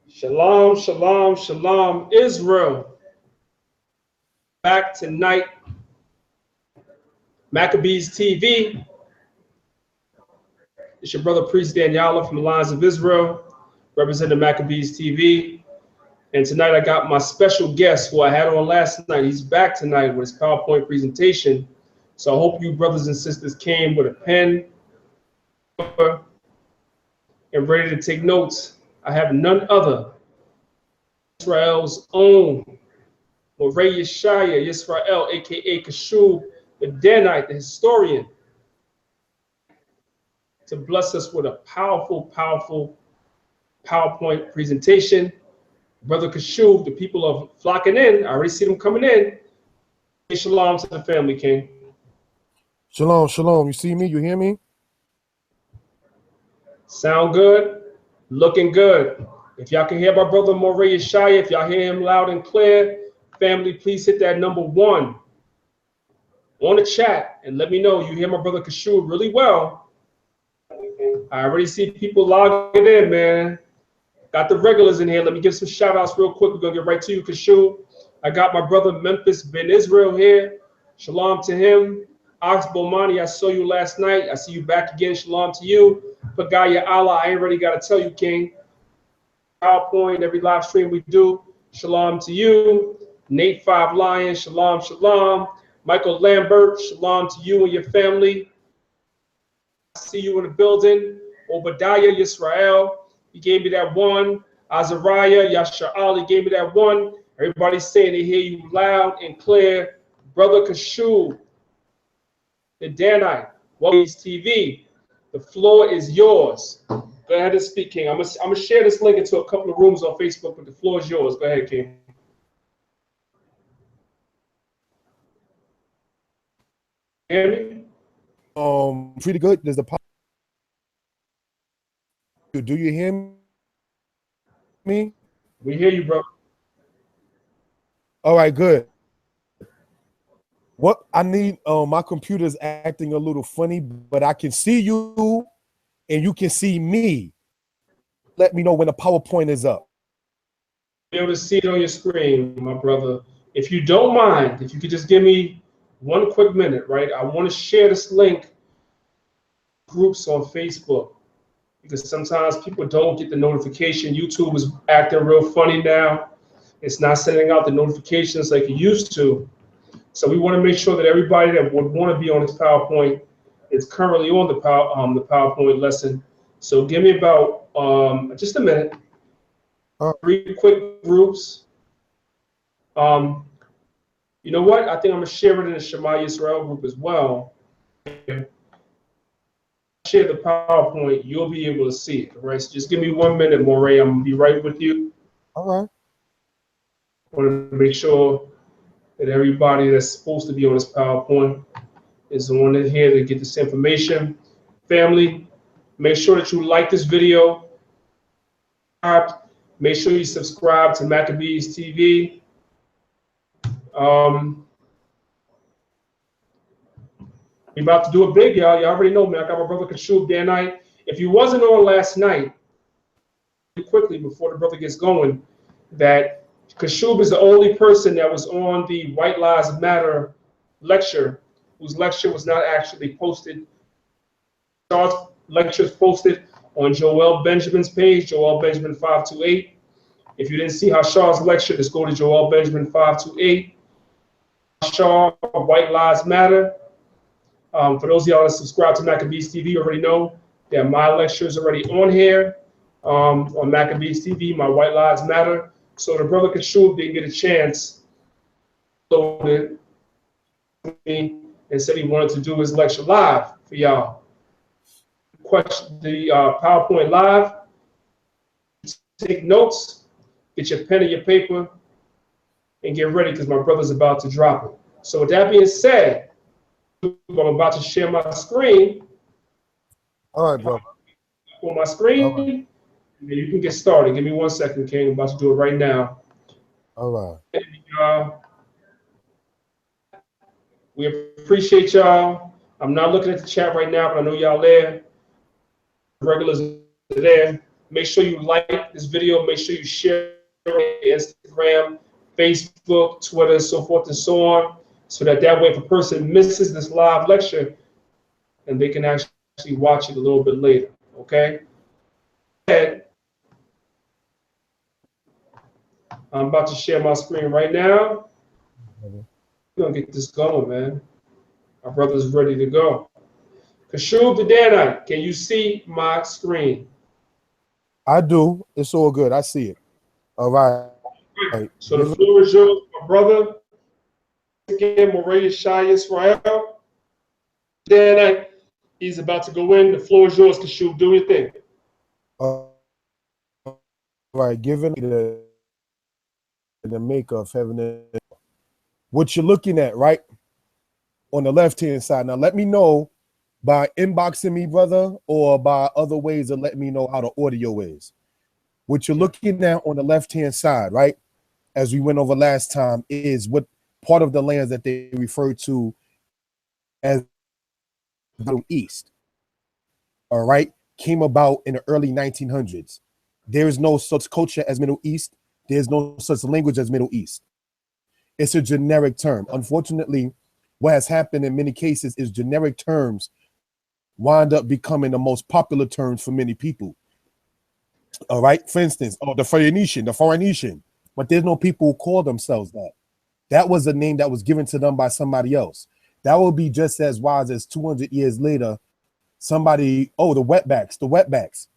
Shalom, shalom, shalom, Israel. Back tonight, Maccabeestv TV. It's your brother, Priest Danyaahla from the Lines of Israel, representing Maccabeestv TV. And tonight I got my special guest who I had on last night. He's back tonight with his PowerPoint presentation. So I hope you brothers and sisters came with a pen and ready to take notes. I have none other Israel's own Moreh Yeshaya Yisrael, aka Kashub, the Danite, the historian, to bless us with a powerful, powerful PowerPoint presentation. Brother Kashub, the people are flocking in. I already see them coming in. Hey, shalom to the family, King. Shalom, shalom. You see me? You hear me? Sound good? Looking good. If y'all can hear my brother Moreh Yeshaya, if y'all hear him loud and clear, family, please hit that number 1 on the chat and let me know you hear my brother Kashub really well. I already see people logging in, man. Got the regulars in here. Let me give some shout outs real quick. We're going to get right to you, Kashub. I got my brother Memphis Ben Israel here. Shalom to him. Ox Bomani, I saw you last night. I see you back again. Shalom to you. Pagaya Allah, I ain't really got to tell you, King. PowerPoint, every live stream we do. Shalom to you. Nate 5 Lion, shalom, shalom. Michael Lambert, shalom to you and your family. I see you in the building. Obadiah Yisrael, he gave me that 1. Azariah Yashar Ali gave me that 1. Everybody's saying they hear you loud and clear. Brother Kashub, the Danite, Maccabeestv TV, the floor is yours. Go ahead and speak, King. I'm gonna share this link into a couple of rooms on Facebook, but the floor is yours. Go ahead, King. Hear me? Pretty good. There's a do you hear me? We hear you, bro. All right, good. What I need, my computer's acting a little funny, but I can see you and you can see me. Let me know when the PowerPoint is up. Be able to see it on your screen, my brother. If you don't mind, if you could just give me 1 quick minute, right? I want to share this link groups on Facebook because sometimes people don't get the notification. YouTube is acting real funny now. It's not sending out the notifications like it used to. So we want to make sure that everybody that would want to be on this PowerPoint is currently on the PowerPoint lesson. So give me about just a minute. 3 quick groups. You know what? I think I'm gonna share it in the Shema Yisrael group as well. Share the PowerPoint, you'll be able to see it. All right. So just give me 1 minute, Moreh. I'm gonna be right with you. All right. I want to make sure that everybody that's supposed to be on this PowerPoint is on in here to get this information. Family, make sure that you like this video. Make sure you subscribe to Maccabeestv TV. We about to do it big, y'all. Y'all already know me. I got my brother Kashub Danite. If you wasn't on last night, quickly before the brother gets going, that Kashub is the only person that was on the White Lives Matter lecture, whose lecture was not actually posted. Charles' lecture is posted on Joel Benjamin's page, Joel Benjamin 528. If you didn't see how Shaw's lecture, just go to Joel Benjamin 528. Shaw, White Lives Matter. For those of y'all that subscribe to Maccabeestv, you already know that my lecture is already on here on Maccabeestv, my White Lives Matter. So the brother Kashub didn't get a chance to load it and said he wanted to do his lecture live for y'all. Question the PowerPoint live. Take notes, get your pen and your paper, and get ready because my brother's about to drop it. So with that being said, I'm about to share my screen. All right, bro. On my screen, and then you can get started. Give me 1 second, King. I'm about to do it right now. All right. And, we appreciate y'all. I'm not looking at the chat right now, but I know y'all there. Regulars there. Make sure you like this video. Make sure you share it on Instagram, Facebook, Twitter, so forth and so on, so that way if a person misses this live lecture, and they can actually watch it a little bit later. Okay. And I'm about to share my screen right now. We're gonna get this going, man. Our brother's ready to go. Kashrub the Danite, can you see my screen? I do. It's all good. I see it. All right. So the floor is yours, my brother. Again, Moray Shai Israel. Danite, he's about to go in. The floor is yours, Kashrub. Do your thing. All right. Given the maker of heaven and what you're looking at, right? On the left-hand side. Now, let me know by inboxing me, brother, or by other ways of letting me know how the audio is. What you're looking at on the left-hand side, right, as we went over last time, is what part of the lands that they refer to as Middle East, all right, came about in the early 1900s. There is no such culture as Middle East. There's no such language as Middle East. It's a generic term. Unfortunately, what has happened in many cases is generic terms wind up becoming the most popular terms for many people. All right. For instance, the Phoenician, but there's no people who call themselves that. That was a name that was given to them by somebody else. That will be just as wise as 200 years later, somebody, the wetbacks.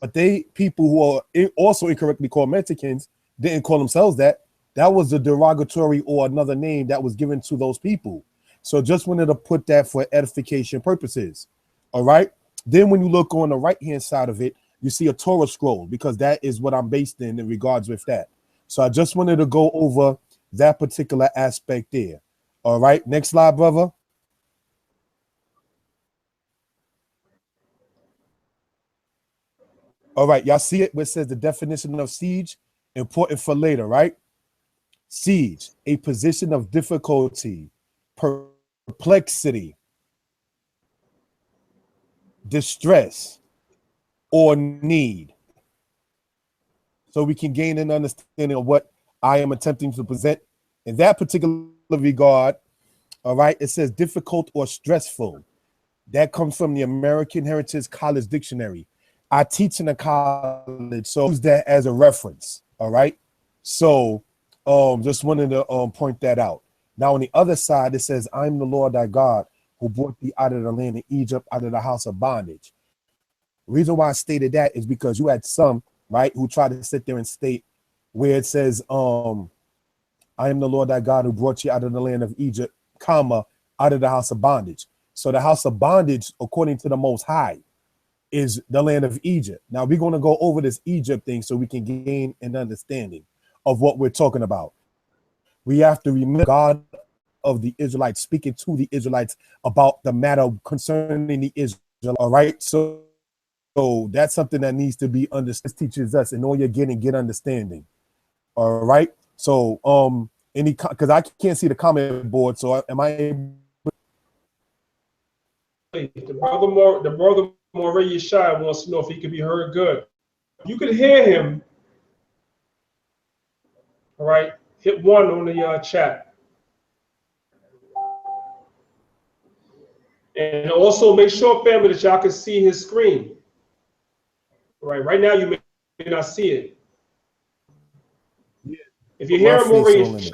But people who are also incorrectly called Mexicans didn't call themselves that. That was a derogatory or another name that was given to those people. So just wanted to put that for edification purposes. All right. Then when you look on the right-hand side of it, you see a Torah scroll, because that is what I'm based in regards with that. So I just wanted to go over that particular aspect there. All right. Next slide, brother. All right. Y'all see it where it says the definition of siege, important for later, right? Siege, a position of difficulty, perplexity, distress, or need. So we can gain an understanding of what I am attempting to present in that particular regard. All right. It says difficult or stressful. That comes from the American Heritage College Dictionary. I teach in a college, so use that as a reference. All right. So just wanted to point that out. Now on the other side, it says, I'm the Lord thy God who brought thee out of the land of Egypt, out of the house of bondage. The reason why I stated that is because you had some, right, who tried to sit there and state where it says, I am the Lord thy God who brought you out of the land of Egypt, comma, out of the house of bondage. So the house of bondage, according to the Most High, is the land of Egypt. Now we're going to go over this Egypt thing so we can gain an understanding of what we're talking about. We have to remember God of the Israelites speaking to the Israelites about the matter concerning the Israel. All right. So that's something that needs to be understood. This teaches us, and all you're getting, get understanding. All right. So because I can't see the comment board, so am I able? The brother Moray Yeshai wants to know if he can be heard good. You can hear him. All right. Hit 1 on the chat. And also make sure, family, that y'all can see his screen. All right. Right now, you may not see it. If you hear him Moray Yeshai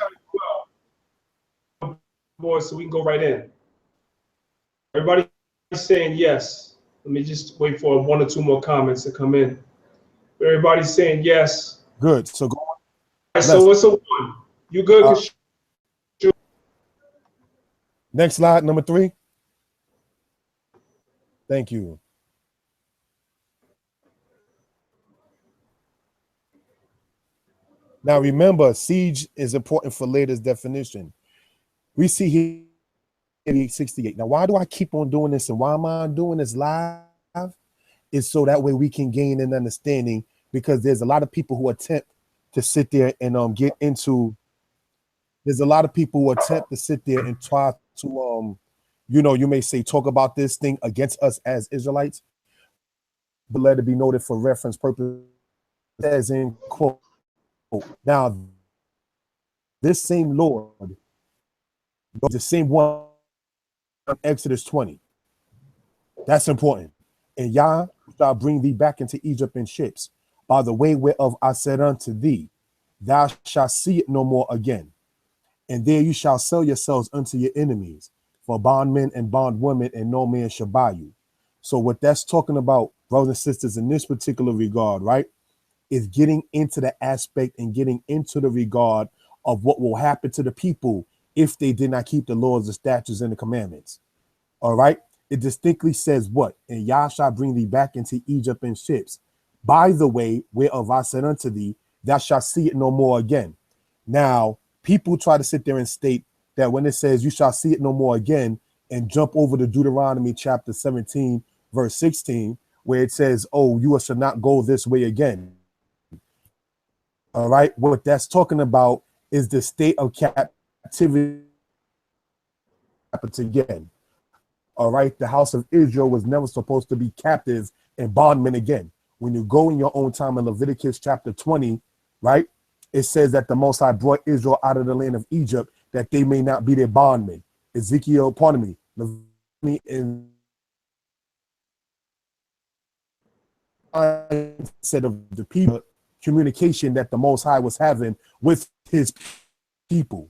well, boys, so we can go right in. Everybody saying yes. Let me just wait for 1 or 2 more comments to come in. Everybody's saying yes. Good. So go on. Right, so it's a 1. You good? Next slide, number 3. Thank you. Now remember, siege is important for later's definition. We see here 68. Now, why do I keep on doing this, and why am I doing this live? Is so that way we can gain an understanding, because there's a lot of people who attempt to sit there and get into. There's a lot of people who attempt to sit there and try to you may say talk about this thing against us as Israelites. but let it be noted for reference purposes as in quote. Now, this same Lord, the same one in Exodus 20. That's important. And Yah shall bring thee back into Egypt in ships, by the way whereof I said unto thee, thou shalt see it no more again. And there you shall sell yourselves unto your enemies for bondmen and bondwomen, and no man shall buy you. So what that's talking about, brothers and sisters, in this particular regard, right, is getting into the aspect and getting into the regard of what will happen to the people if they did not keep the laws, the statutes, and the commandments. All right. It distinctly says what? And Yah shall bring thee back into Egypt in ships, by the way whereof I said unto thee, thou shalt see it no more again. Now, people try to sit there and state that when it says you shall see it no more again, and jump over to Deuteronomy chapter 17, verse 16, where it says, oh, you shall not go this way again. All right. What that's talking about is the state of captivity happens again. All right. The house of Israel was never supposed to be captive and bondmen again. When you go in your own time in Leviticus chapter 20, right, it says that the Most High brought Israel out of the land of Egypt that they may not be their bondmen. Ezekiel, pardon me, and said of the people, communication that the Most High was having with his people.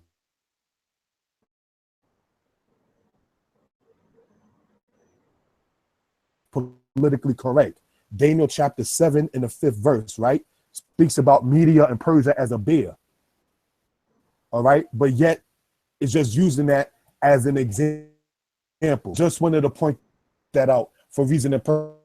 Politically correct. Daniel chapter 7 in the 5th verse, right, speaks about Media and Persia as a bear. All right, but yet it's just using that as an example. Just wanted to point that out for reason and purpose.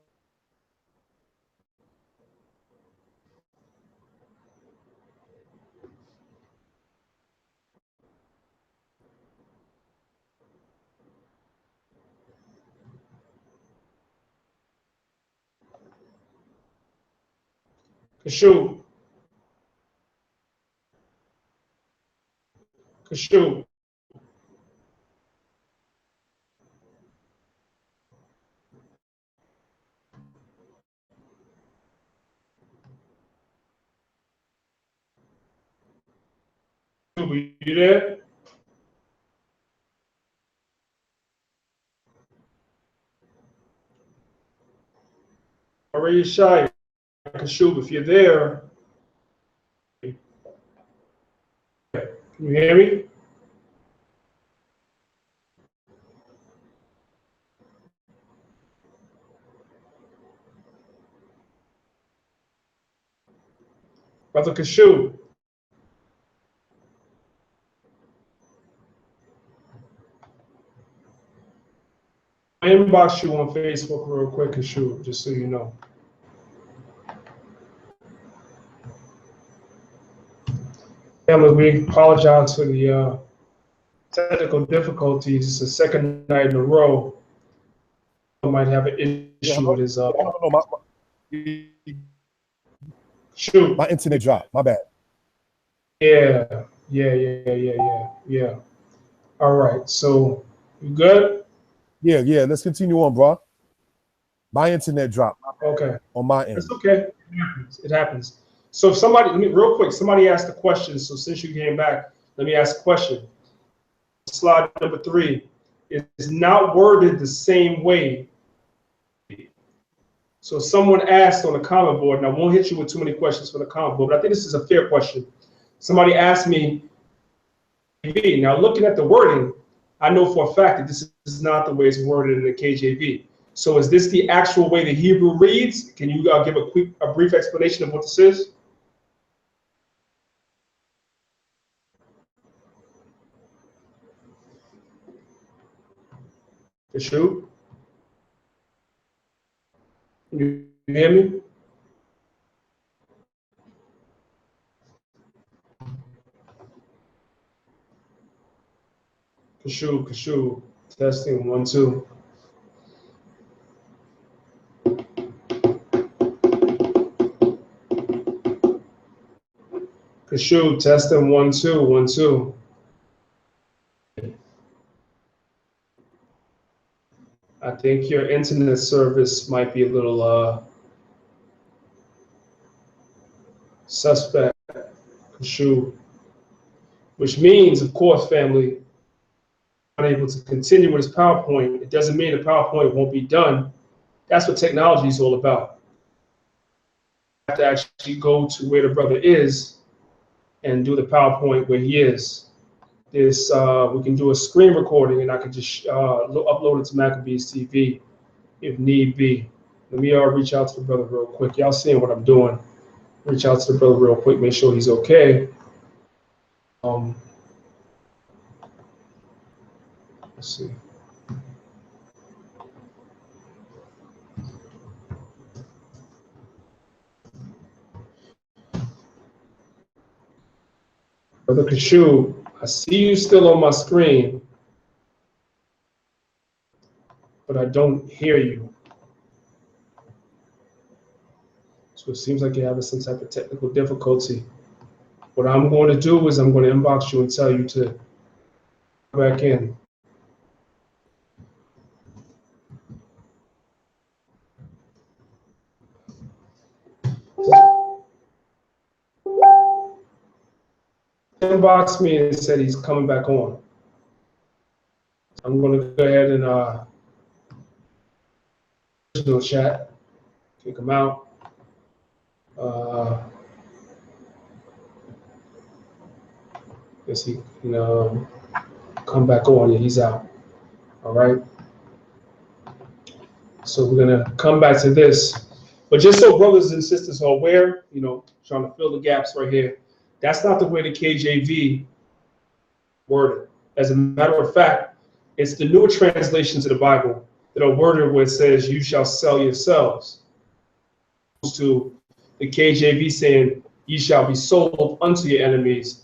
Kashu. Kashu. You there? Already shy. Kashu, if you're there, can you hear me? Brother Kashu. I inbox you on Facebook real quick, Kashu, just so you know. Family, we apologize for the technical difficulties. It's the second night in a row. I might have an issue with his shoot. My internet dropped. My bad. Yeah. All right. So you good? Yeah. Let's continue on, bro. My internet dropped. Okay. On my end. It's okay. It happens. So if somebody, real quick, somebody asked a question. So since you came back, let me ask a question. Slide number 3 is not worded the same way. So someone asked on the comment board, and I won't hit you with too many questions for the comment board, but I think this is a fair question. Somebody asked me, now looking at the wording, I know for a fact that this is not the way it's worded in the KJV. So is this the actual way the Hebrew reads? Can you give a brief explanation of what this is? Kashu? Can you hear me? Kashu, testing 1 2. Kashu, testing 1 2 1 2. I think your internet service might be a little suspect, Kashu, which means, of course, family, unable to continue with his PowerPoint. It doesn't mean the PowerPoint won't be done. That's what technology is all about. You have to actually go to where the brother is and do the PowerPoint where he is. This we can do a screen recording, and I can just upload it to Maccabeestv if need be. Let me reach out to the brother real quick. Y'all seeing what I'm doing? Reach out to the brother real quick, make sure he's okay. Let's see. Brother Kashu, I see you still on my screen, but I don't hear you. So it seems like you're having some type of technical difficulty. What I'm going to do is I'm going to inbox you and tell you to come back in. Inbox me and said he's coming back on. I'm going to go ahead and chat, kick him out. Guess he can come back on. Yeah, he's out. All right. So we're gonna come back to this, but just so brothers and sisters are aware, trying to fill the gaps right here. That's not the way the KJV worded. As a matter of fact, it's the newer translations of the Bible that are worded where it says, "You shall sell yourselves," to the KJV saying, "Ye shall be sold unto your enemies."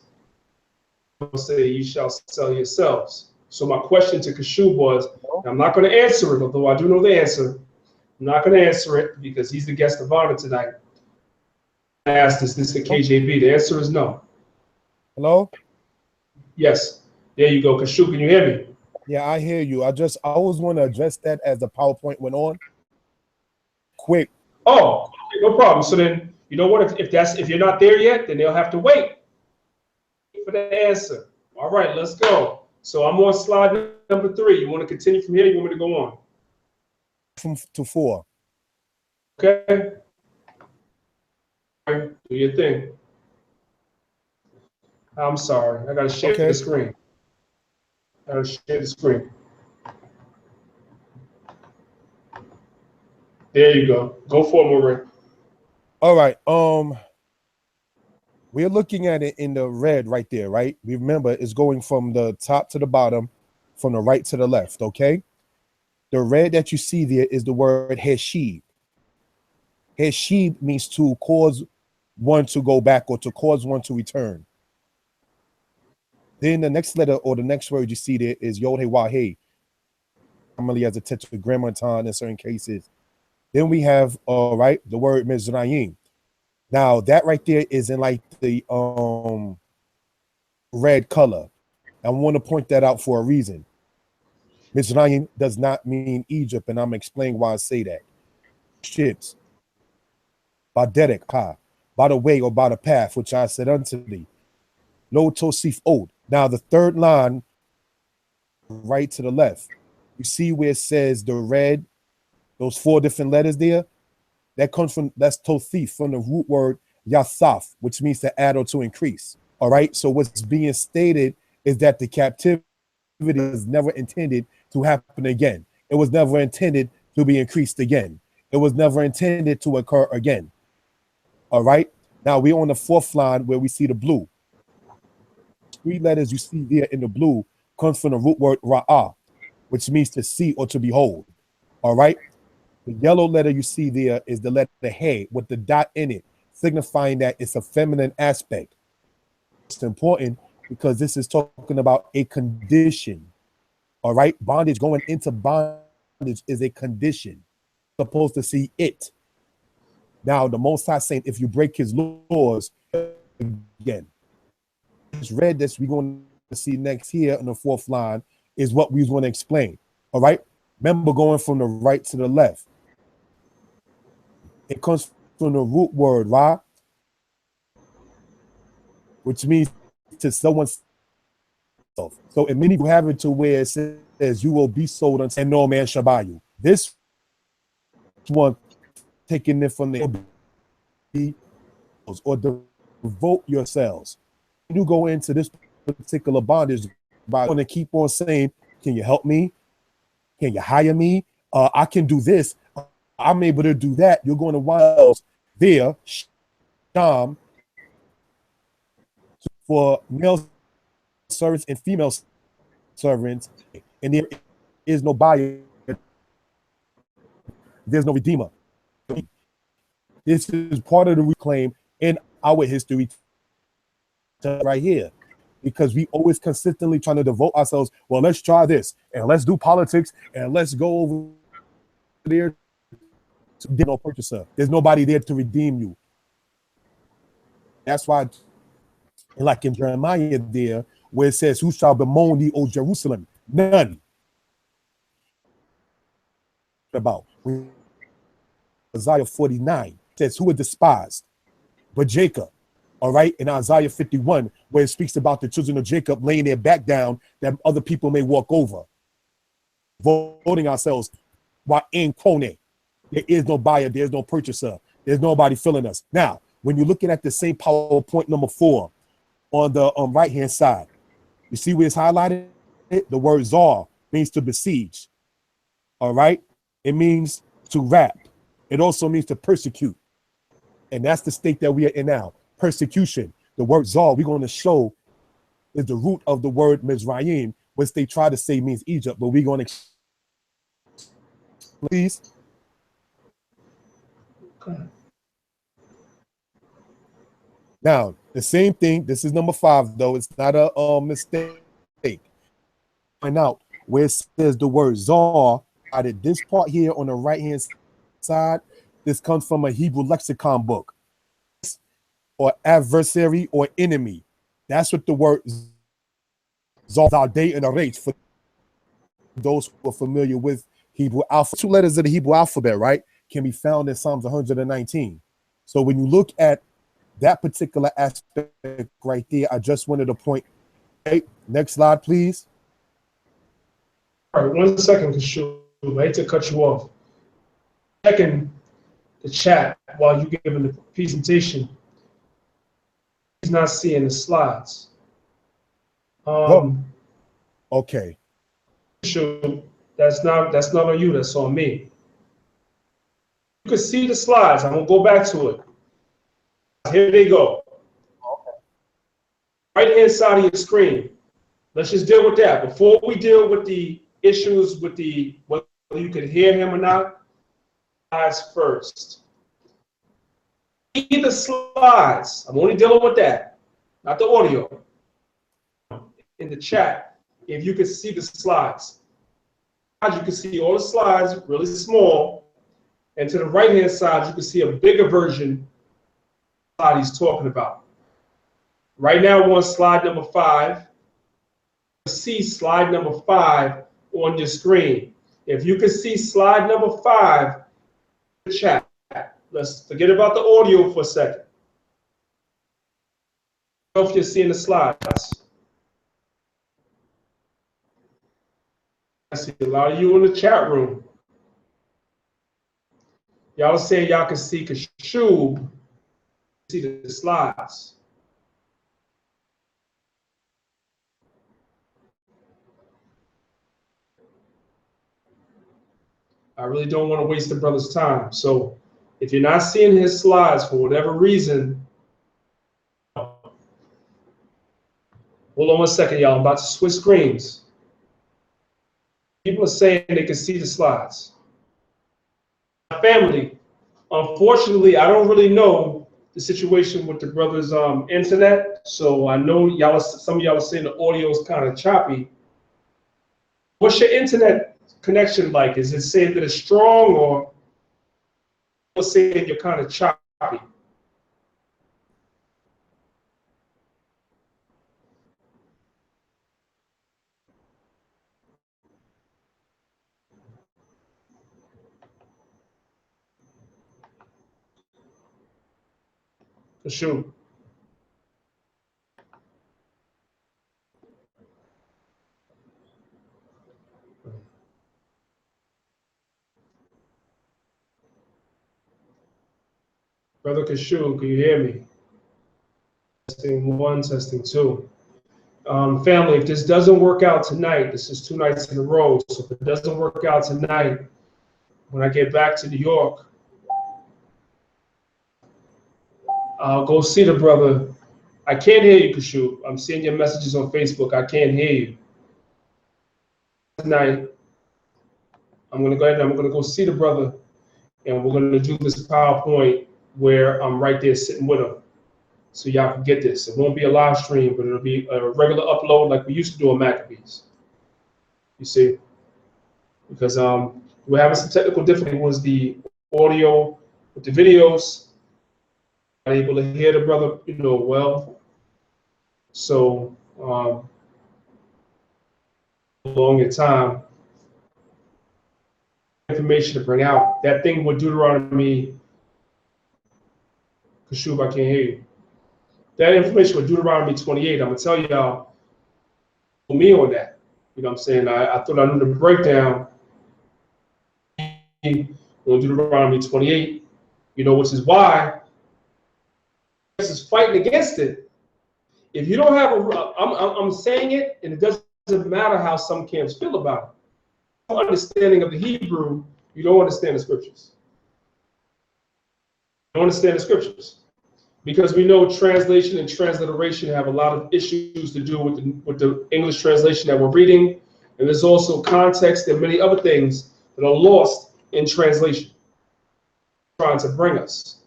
Say, "You shall sell yourselves." So my question to Kashu was, I'm not going to answer it, although I do know the answer. I'm not going to answer it because he's the guest of honor tonight. I asked, is this the KJV? The answer is no. Hello? Yes. There you go. Kashu, can you hear me? Yeah, I hear you. I always want to address that as the PowerPoint went on. Quick. Oh, no problem. So then, you know what? If you're not there yet, then they'll have to wait for the answer. All right, let's go. So I'm on slide number 3. You want to continue from here? You want me to go on? To 4. Okay. Do your thing. I'm sorry. I got to share the screen. There you go. Go for it, Marie. All right. We're looking at it in the red right there, right? Remember, it's going from the top to the bottom, from the right to the left, okay? The red that you see there is the word heshib. Heshib means to cause one to go back or to cause one to return. Then the next letter or the next word you see there is yod he wah he, normally as a tetragrammaton in certain cases. Then we have, the word Mizrayim. Now that right there is in like the red color. I want to point that out for a reason. Mizrayim does not mean Egypt, and I'm explaining why I say that. Ships, Baderek ha, by the way or by the path which I said unto thee. Lo tosif od. Now the third line, right to the left, you see where it says the red, those 4 different letters there. That's tosif from the root word yasaf, which means to add or to increase. All right. So what's being stated is that the captivity is never intended to happen again. It was never intended to be increased again. It was never intended to occur again. All right. Now we're on the 4th line where we see the blue. 3 letters you see there in the blue comes from the root word ra'ah, which means to see or to behold. All right. The yellow letter you see there is the letter he with the dot in it, signifying that it's a feminine aspect. It's important because this is talking about a condition. All right. Bondage, going into bondage, is a condition. Supposed to see it. Now, the Most High saying, if you break his laws, again. This red that we're going to see next here on the 4th line is what we want to explain. All right. Remember, going from the right to the left. It comes from the root word, right? which means to someone's self. So in many people have it to where it says you will be sold unto and no man shall buy you. This one taking it from the or devote yourselves. You go into this particular bondage by going to keep on saying, can you help me? Can you hire me? I can do this. I'm able to do that. You're going to wild there, sham, for male servants and female servants, and there is no buyer. There's no redeemer. This is part of the reclaim in our history right here, because we always consistently trying to devote ourselves. Well, let's try this and let's do politics and let's go over there. There's no purchaser. There's nobody there to redeem you. That's why, like in Jeremiah there, where it says, who shall bemoan thee, O Jerusalem? None. About Isaiah 49 says, who are despised? But Jacob. All right, in Isaiah 51, where it speaks about the children of Jacob laying their back down that other people may walk over. Voting ourselves while in quone. There is no buyer, there's no purchaser, there's nobody filling us. Now, when you're looking at the same PowerPoint number 4 on the right-hand side, you see where it's highlighted? The word zar means to besiege. All right, it means to wrap. It also means to persecute. And that's the state that we are in now. Persecution. The word zar, we're going to show, is the root of the word Mizraim, which they try to say means Egypt, but we're going to please. Now, the same thing, this is number 5, though. It's not a mistake. Find out where it says the word zar, out of this part here on the right-hand side, this comes from a Hebrew lexicon book. Or adversary or enemy. That's what the word Zaldeh and Arach, for those who are familiar with Hebrew alphabet. 2 letters of the Hebrew alphabet, right, can be found in Psalms 119. So when you look at that particular aspect right there, I just wanted to point. Hey, next slide, please. All right, 1 second, Kashu. I hate to cut you off. Checking the chat while you're giving the presentation. He's not seeing the slides. Okay. Sure, that's not on you. That's on me. You can see the slides. I'm gonna go back to it. Here they go. Okay. Right hand side of your screen. Let's just deal with that before we deal with the issues with the whether you can hear him or not. Slides first. See the slides. I'm only dealing with that, not the audio. In the chat, if you can see the slides, you can see all the slides really small, and to the right hand side, you can see a bigger version of the slide he's talking about. Right now, we're on slide number 5. See slide number 5 on your screen. If you can see slide number 5, the chat. Let's forget about the audio for a second. I don't know if you're seeing the slides. I see a lot of you in the chat room. Y'all saying y'all can see Kashub, see the slides. I really don't want to waste the brother's time. So if you're not seeing his slides for whatever reason, hold on 1 second, y'all. I'm about to switch screens. People are saying they can see the slides. My family, unfortunately, I don't really know the situation with the brother's internet. So I know y'all, some of y'all are saying the audio is kind of choppy. What's your internet connection like? Is it saying that it's strong, or saying you're kind of choppy? For sure. Brother Kashu, can you hear me? Testing one, testing two. Family, if this doesn't work out tonight, this is 2 nights in a row. So if it doesn't work out tonight, when I get back to New York, I'll go see the brother. I can't hear you, Kashu. I'm seeing your messages on Facebook. I can't hear you. Tonight, I'm going to go ahead and I'm going to go see the brother, and we're going to do this PowerPoint where I'm right there sitting with him. So y'all can get this. It won't be a live stream, but it'll be a regular upload like we used to do on Maccabees. You see? Because we're having some technical difficulty. Was the audio with the videos. Not able to hear the brother, well. So long in time. Information to bring out. That thing with Deuteronomy. Kashub, I can't hear you. That information with Deuteronomy 28, I'm gonna tell y'all me on that. You know what I'm saying? I thought I knew the breakdown on Deuteronomy 28, which is why this is fighting against it. If you don't have I'm saying it, and it doesn't matter how some camps feel about it. Understanding of the Hebrew, you don't understand the scriptures. You don't understand the scriptures. Because we know translation and transliteration have a lot of issues to do with the English translation that we're reading. And there's also context and many other things that are lost in translation, trying to bring us.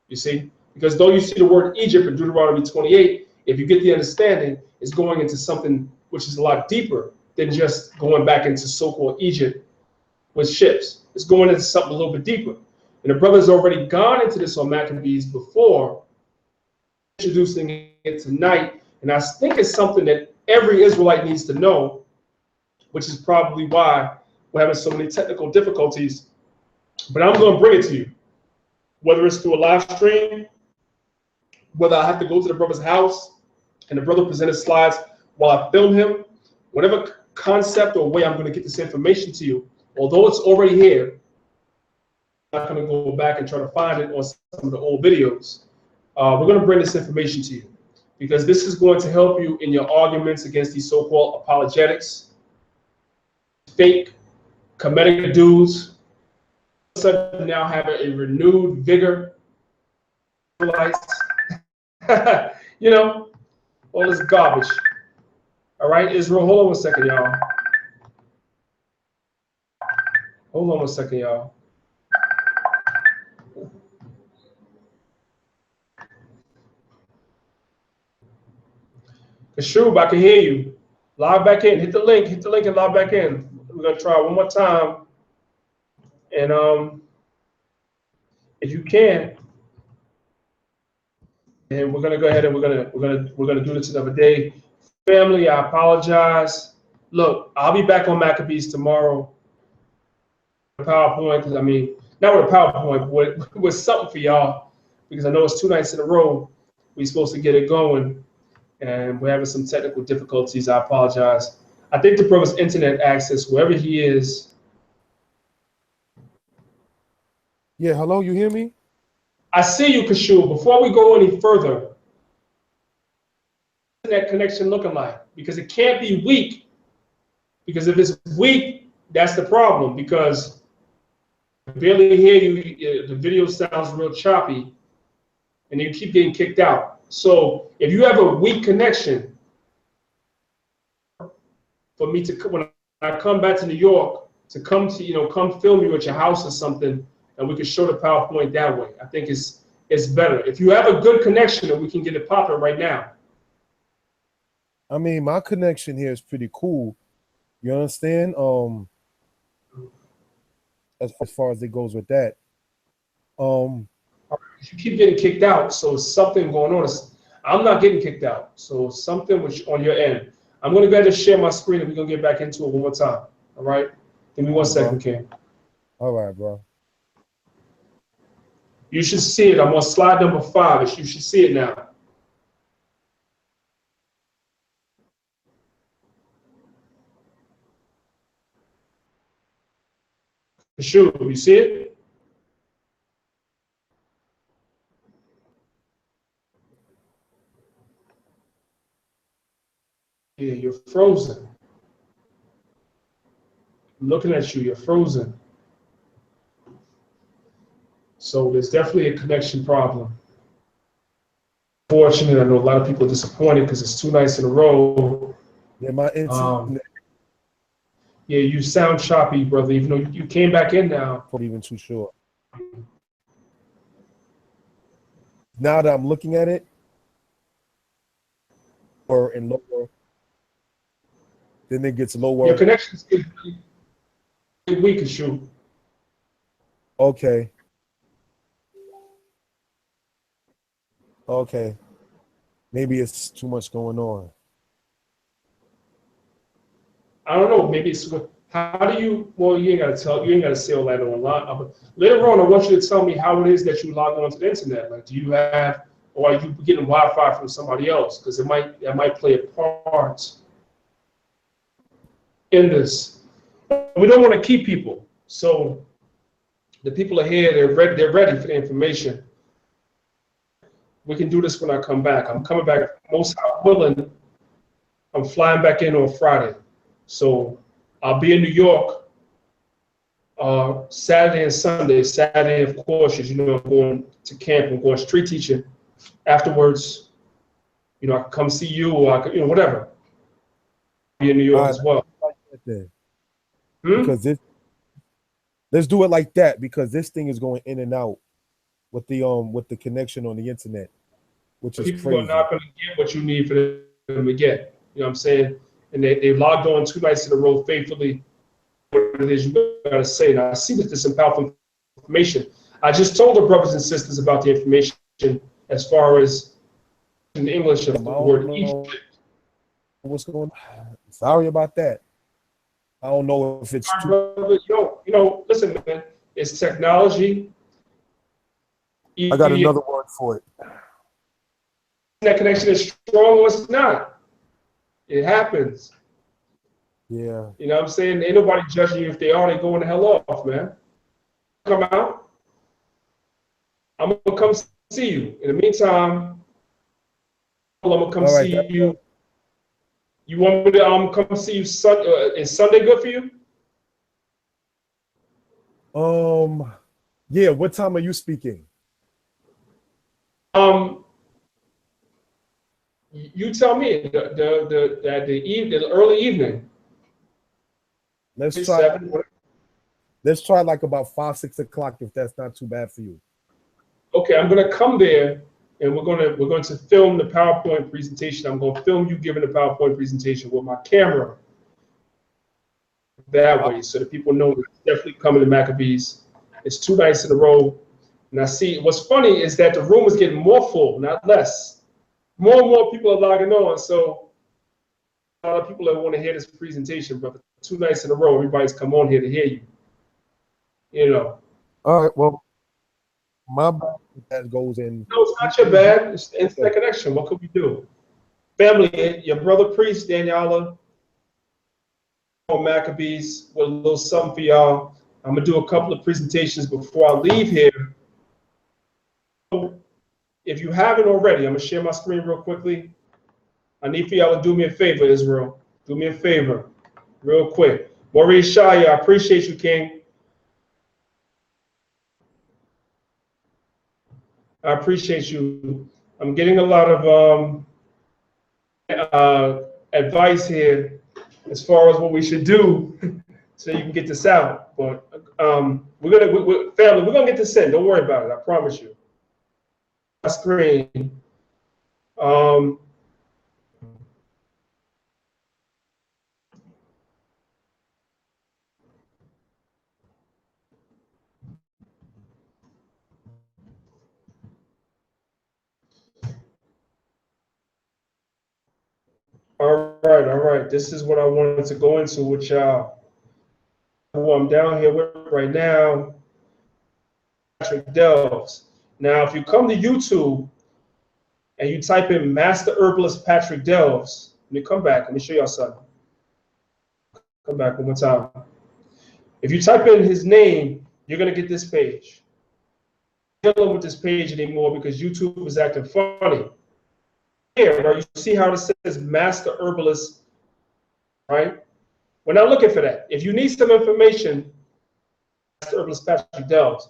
You see? Because though you see the word Egypt in Deuteronomy 28, if you get the understanding, it's going into something which is a lot deeper than just going back into so-called Egypt with ships. It's going into something a little bit deeper. And the brother's already gone into this on Maccabees before, introducing it tonight. And I think it's something that every Israelite needs to know, which is probably why we're having so many technical difficulties. But I'm going to bring it to you, whether it's through a live stream, whether I have to go to the brother's house and the brother presented slides while I film him, whatever concept or way I'm going to get this information to you, although it's already here, I'm not going to go back and try to find it on some of the old videos. We're going to bring this information to you because this is going to help you in your arguments against these so-called apologetics, fake Kemetic dudes, suddenly now have a renewed vigor, all this garbage. All right, Israel, hold on one second, y'all. Hold on one second, y'all. Kashub, I can hear you. Log back in. Hit the link and log back in. We're gonna try one more time. And if you can, and we're gonna go ahead and we're gonna do this another day. Family, I apologize. Look, I'll be back on Maccabees tomorrow. PowerPoint, because I mean, not with a PowerPoint, but with something for y'all, because I know it's 2 nights in a row. We're supposed to get it going, and we're having some technical difficulties. I apologize. I think the brother's internet access, wherever he is. Yeah, hello, you hear me? I see you, Kashul. Before we go any further, internet connection looking like? Because it can't be weak. Because if it's weak, that's the problem. Because I barely hear you. The video sounds real choppy, and you keep getting kicked out. So if you have a weak connection, for me to, when I come back to New York, to come to, come film you at your house or something, and we can show the PowerPoint that way. I think it's better. If you have a good connection, and we can get it popping right now. I mean, my connection here is pretty cool. You understand? As far as it goes with that. You keep getting kicked out, so something going on. I'm not getting kicked out, so something which on your end. I'm gonna go ahead and share my screen, and we're gonna get back into it one more time. All right? Give me 1 second, King. All right, bro. You should see it. I'm on slide number 5. You should see it now. Sure, you see it? Yeah, you're frozen. I'm looking at you, you're frozen. So there's definitely a connection problem. Fortunate, I know a lot of people are disappointed because it's 2 nights in a row. Yeah, my internet. Yeah, you sound choppy, brother, even though you came back in now. Not even too sure. Now that I'm looking at it, or in lower, then it gets lower. Your connection's getting weak as you. Okay. Okay. Maybe it's too much going on. I don't know, maybe it's, how do you, well, you ain't got to say all that online. But later on, I want you to tell me how it is that you log on to the internet. Like, do you have, or are you getting Wi-Fi from somebody else? Because that might play a part in this. We don't want to keep people. So the people are here, they're ready for the information. We can do this when I come back. I'm coming back, most willing. I'm flying back in on Friday. So I'll be in New York Saturday and Sunday. Saturday, of course, as you know, I'm going to camp. I'm going street teaching. Afterwards, I can come see you, or I could, whatever. I'll be in New York as well. Because let's do it like that, because this thing is going in and out with the connection on the internet, which is People crazy. are not going to get what you need for them to get. You know what I'm saying? And they logged on 2 nights in a row faithfully. What it is you got to say. Now, I see that there's some powerful information. I just told the brothers and sisters about the information as far as in the English of the word Egypt. What's going on? Sorry about that. I don't know if it's too. Listen, man, it's technology. I got another word for it. That connection is strong or it's not. It happens. Yeah. You know what I'm saying? Ain't nobody judging you. If they are, they going the hell off, man. Come out. I'm going to come see you. In the meantime, I'm going to come see you. You want me to come see you is Sunday good for you? Yeah, what time are you speaking? You tell me the early evening. Let's try like about 5, 6 o'clock if that's not too bad for you. Okay, I'm gonna come there and we're going to film the PowerPoint presentation. I'm gonna film you giving the PowerPoint presentation with my camera that way, so that people know it's definitely coming to Maccabees. It's 2 nights in a row. And I see what's funny is that the room is getting more full, not less. More and more people are logging on. So a lot of people that want to hear this presentation, but 2 nights in a row, everybody's come on here to hear you. All right, well, my bad that goes in. No, it's not your bad. It's the internet connection. What could we do? Family, your brother priest, Danyaahla, on Maccabees, with a little something for y'all. I'm going to do a couple of presentations before I leave here. If you haven't already, I'm going to share my screen real quickly. I need for y'all to do me a favor, Israel. Do me a favor, real quick. Maurice Shaya, I appreciate you, King. I appreciate you. I'm getting a lot of advice here as far as what we should do so you can get this out. But family, we're gonna get this in. Don't worry about it. I promise you. My screen. All right. This is what I wanted to go into with y'all. Who I'm down here with right now, Patrick Delves. Now, if you come to YouTube and you type in Master Herbalist Patrick Delves, let me come back. Let me show y'all something. Come back one more time. If you type in his name, you're gonna get this page. I'm not dealing with this page anymore because YouTube is acting funny. Here, right, you see how it says Master Herbalist right? We're not looking for that. If you need some information, that's the Herbalist Patrick Delves.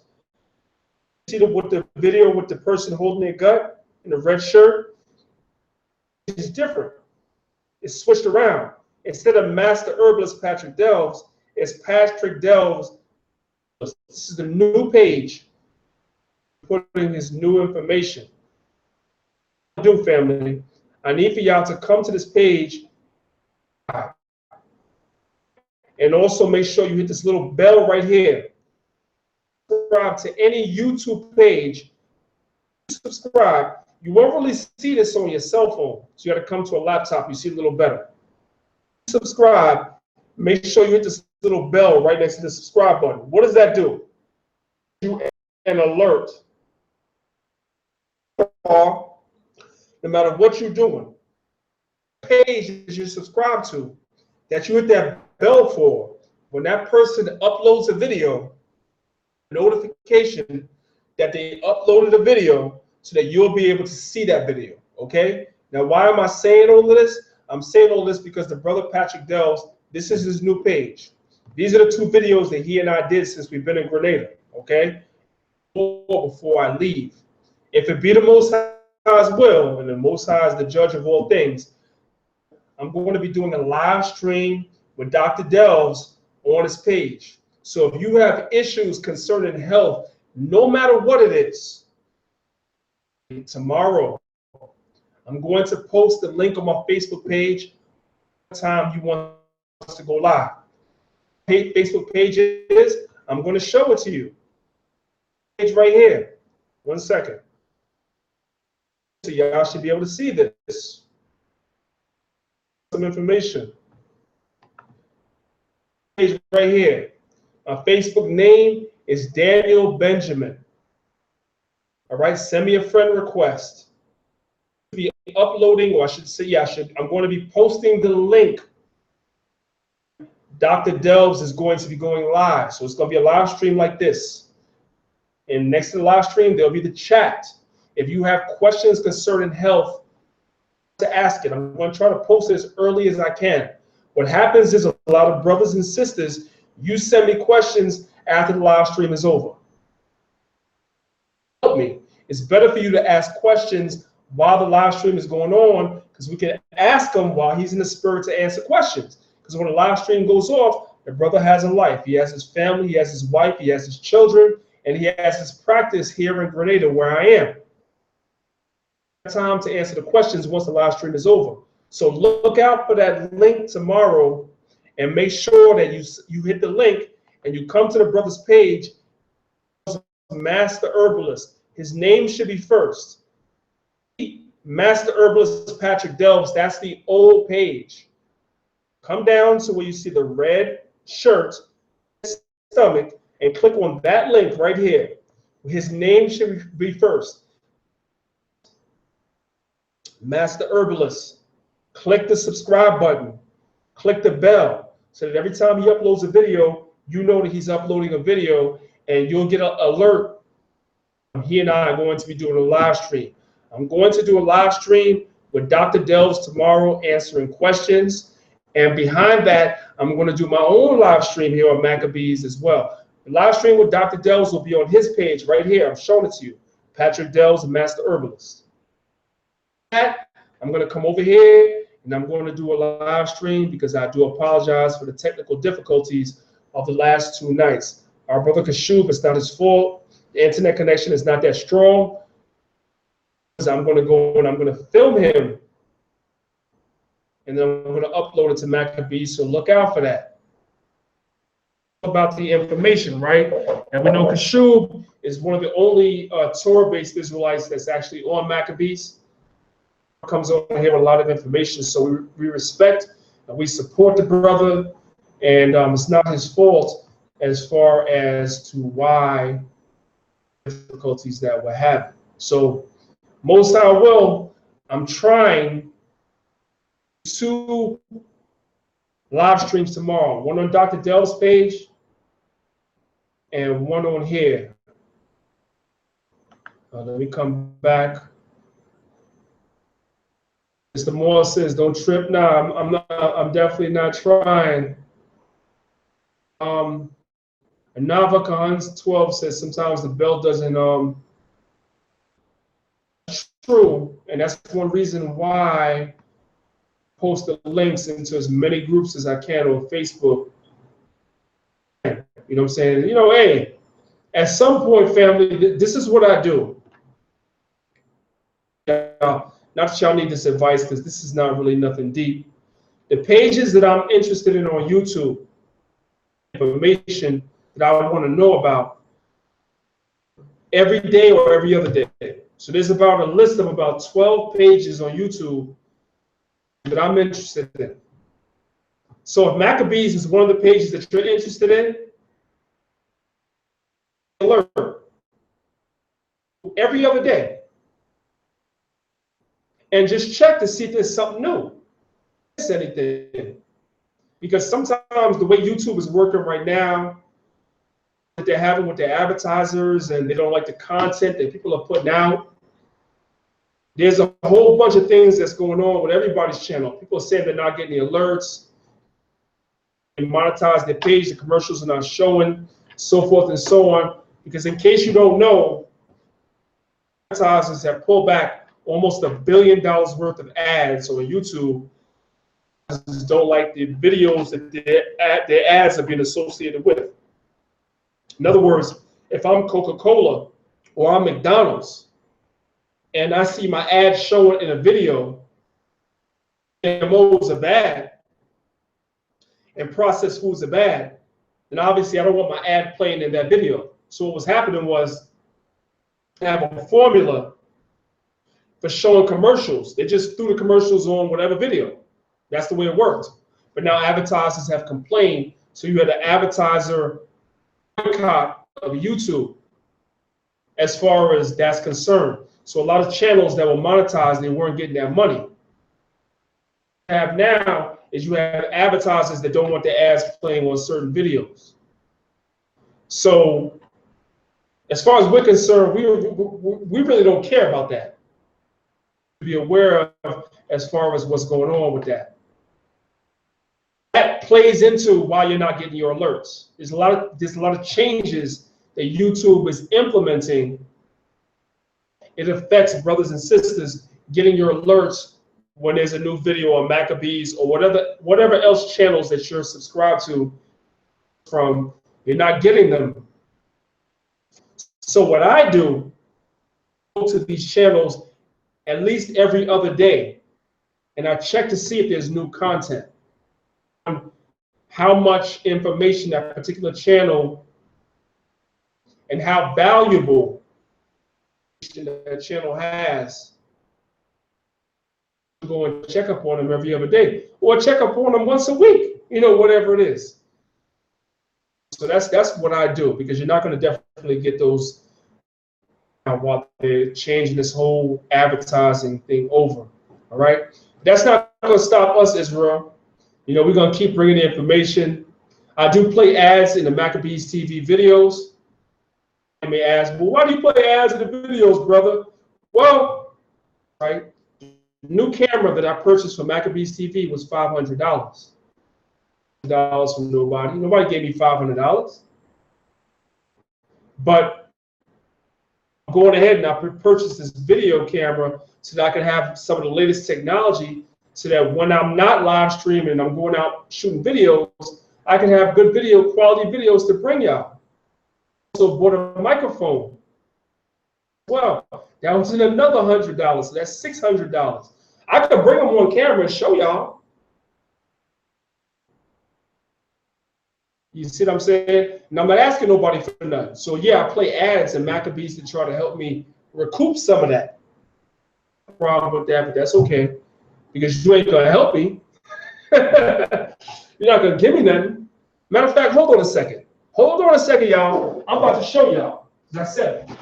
See with the video with the person holding their gut in the red shirt? It's different. It's switched around. Instead of Master Herbalist Patrick Delves, it's Patrick Delves. This is the new page, putting his new information. Do family, I need for y'all to come to this page and also make sure you hit this little bell right here. Subscribe to any YouTube page. Subscribe. You won't really see this on your cell phone, so you got to come to a laptop. You see it a little better. Subscribe. Make sure you hit this little bell right next to the subscribe button. What does that do? You an alert. No matter what you're doing, page you subscribe to, that you hit that bell for, when that person uploads a video, notification that they uploaded a video so that you'll be able to see that video, okay? Now, why am I saying all of this? I'm saying all this because the brother Patrick Delves, this is his new page. These are the 2 videos that he and I did since we've been in Grenada, okay? Before I leave. If it be the Most High's will, and the Most High is the judge of all things, I'm going to be doing a live stream with Dr. Delves on his page. So if you have issues concerning health, no matter what it is, tomorrow I'm going to post the link on my Facebook page. Time you want us to go live. Facebook page is, I'm going to show it to you. Page right here. 1 second. So y'all should be able to see this. Some information. Page right here. My Facebook name is Daniel Benjamin. All right, send me a friend request. Be uploading, or I should say, I'm going to be posting the link. Dr. Delves is going to be going live. So it's going to be a live stream like this. And next to the live stream, there'll be the chat. If you have questions concerning health, to ask it. I'm going to try to post it as early as I can. What happens is a lot of brothers and sisters, you send me questions after the live stream is over. Help me. It's better for you to ask questions while the live stream is going on, because we can ask him while he's in the spirit to answer questions. Because when the live stream goes off, the brother has a life. He has his family, he has his wife, he has his children, and he has his practice here in Grenada where I am. Time to answer the questions once the live stream is over. So look out for that link tomorrow, and make sure that you hit the link and you come to the brother's page. Master Herbalist. His name should be first. Master Herbalist Patrick Delves. That's the old page. Come down to where you see the red shirt, stomach, and click on that link right here. His name should be first. Master Herbalist. Click the subscribe button. Click the bell so that every time he uploads a video, you know that he's uploading a video, and you'll get an alert. He and I are going to be doing a live stream. I'm going to do a live stream with Dr. Delves tomorrow answering questions. And behind that, I'm going to do my own live stream here on Maccabeestv as well. The live stream with Dr. Delves will be on his page right here. I'm showing it to you. Patrick Delves, Master Herbalist. I'm going to come over here and I'm going to do a live stream, because I do apologize for the technical difficulties of the last 2 nights. Our brother Kashuv, it's not his fault. The internet connection is not that strong. I'm going to go and I'm going to film him, and then I'm going to upload it to Maccabeestv, so look out for that. About the information, right? And we know Kashuv is one of the only Torah-based Israelites that's actually on Maccabeestv. Comes on here with a lot of information, so we respect and we support the brother, and it's not his fault as far as to why difficulties that we're having. So most I will, I'm trying 2 live streams tomorrow, one on Dr. Delves' page and one on here. Let me come back. Mr. Moore says, don't trip now. I'm not. I'm definitely not trying. Nava Kahans 12 says sometimes the bell doesn't. True, and that's one reason why I post the links into as many groups as I can on Facebook. You know what I'm saying? You know, hey, at some point, family, this is what I do. Not that y'all need this advice because this is not really nothing deep. The pages that I'm interested in on YouTube, information that I want to know about every day or every other day. So there's about a list of about 12 pages on YouTube that I'm interested in. So if Maccabees is one of the pages that you're interested in, alert every other day. And just check to see if there's something new. Miss anything. Because sometimes the way YouTube is working right now, that they're having with their advertisers and they don't like the content that people are putting out. There's a whole bunch of things that's going on with everybody's channel. People are saying they're not getting the alerts. They monetize their page, the commercials are not showing, so forth and so on. Because in case you don't know, advertisers have pulled back almost $1 billion worth of ads on YouTube. Don't like the videos that their ads are being associated with. In other words, if I'm Coca-Cola or I'm McDonald's and I see my ad showing in a video, GMOs are bad and processed foods are bad, then obviously I don't want my ad playing in that video. So what was happening was I have a formula for showing commercials. They just threw the commercials on whatever video. That's the way it worked. But now advertisers have complained, so you had an advertiser boycott of YouTube as far as that's concerned. So a lot of channels that were monetized, they weren't getting that money. What you have now is you have advertisers that don't want their ads playing on certain videos. So as far as we're concerned, we really don't care about that. Be aware of as far as what's going on with that. That plays into why you're not getting your alerts. There's a lot of changes that YouTube is implementing. It affects brothers and sisters getting your alerts when there's a new video on Maccabees or whatever else channels that you're subscribed to from. You're not getting them. So what I do, I go to these channels at least every other day, and I check to see if there's new content. How much information that particular channel and how valuable that channel has. Go and check up on them every other day, or check up on them once a week. You know, whatever it is. So that's what I do, because you're not going to definitely get those while they're changing this whole advertising thing over. All right, that's not going to stop us, Israel. You know, we're going to keep bringing the information. I do play ads in the Maccabeestv videos. You may ask, well, why do you play ads in the videos, brother? Well, right, the new camera that I purchased for Maccabeestv was $500. $500 from nobody. Nobody gave me $500. But I'm going ahead and I purchased this video camera so that I can have some of the latest technology, so that when I'm not live streaming and I'm going out shooting videos, I can have good video, quality videos to bring y'all. Also bought a microphone. Well, that was another $100, so that's $600. I could bring them on camera and show y'all. You see what I'm saying? And I'm not asking nobody for nothing. So yeah, I play ads and Maccabees to try to help me recoup some of that. No problem with that, but that's okay, because you ain't gonna help me. You're not gonna give me nothing. Matter of fact, hold on a second. Hold on a second, y'all. I'm about to show y'all. As I said.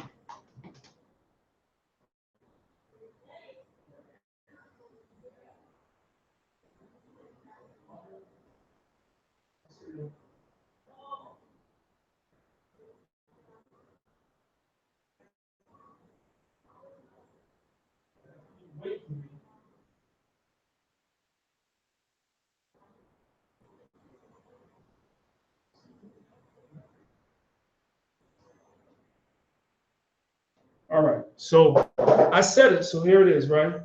So I said it, so here it is, right?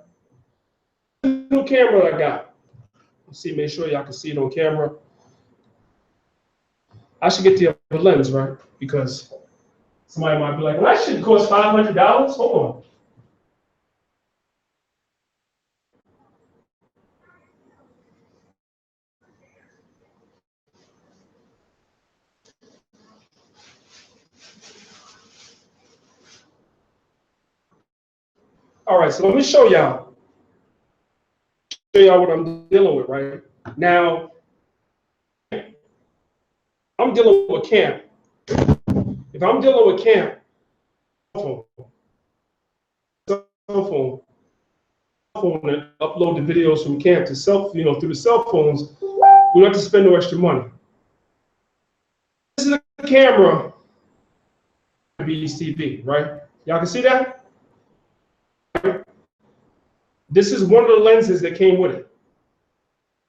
New camera I got. Let's see, make sure y'all can see it on camera. I should get the other lens, right? Because somebody might be like, well, that shit cost $500. Hold on. All right, so let me show y'all. Show y'all what I'm dealing with, right? Now, I'm dealing with camp. If I'm dealing with camp, cell phone, and upload the videos from camp to through the cell phones, we don't have to spend no extra money. This is a camera, Maccabeestv, right? Y'all can see that? This is one of the lenses that came with it.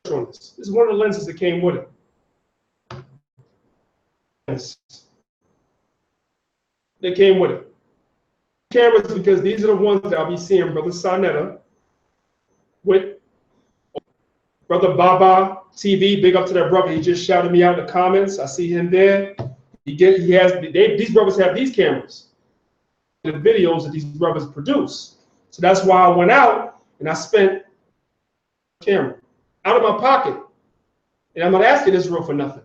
This is one of the lenses that came with it. They came with it. Cameras, because these are the ones that I'll be seeing Brother Sanetta with. Brother Baba TV, big up to that brother. He just shouted me out in the comments. I see him there. These brothers have these cameras, the videos that these brothers produce. So that's why I went out and I spent a camera out of my pocket. And I'm not asking Israel for nothing.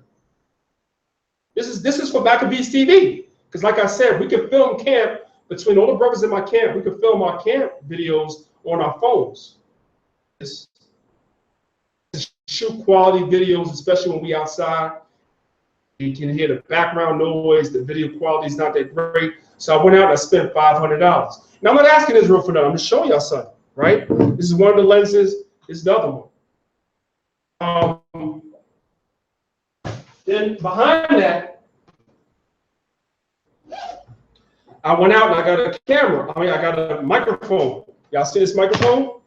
This is for Maccabeestv. Because like I said, we can film camp between all the brothers in my camp. We can film our camp videos on our phones. Shoot quality videos, especially when we outside. You can hear the background noise. The video quality is not that great. So I went out and I spent $500. Now I'm not asking Israel for nothing. I'm just showing y'all something, right? This is one of the lenses. This is the other one. Then behind that, I went out and I got a camera. I got a microphone. Y'all see this microphone?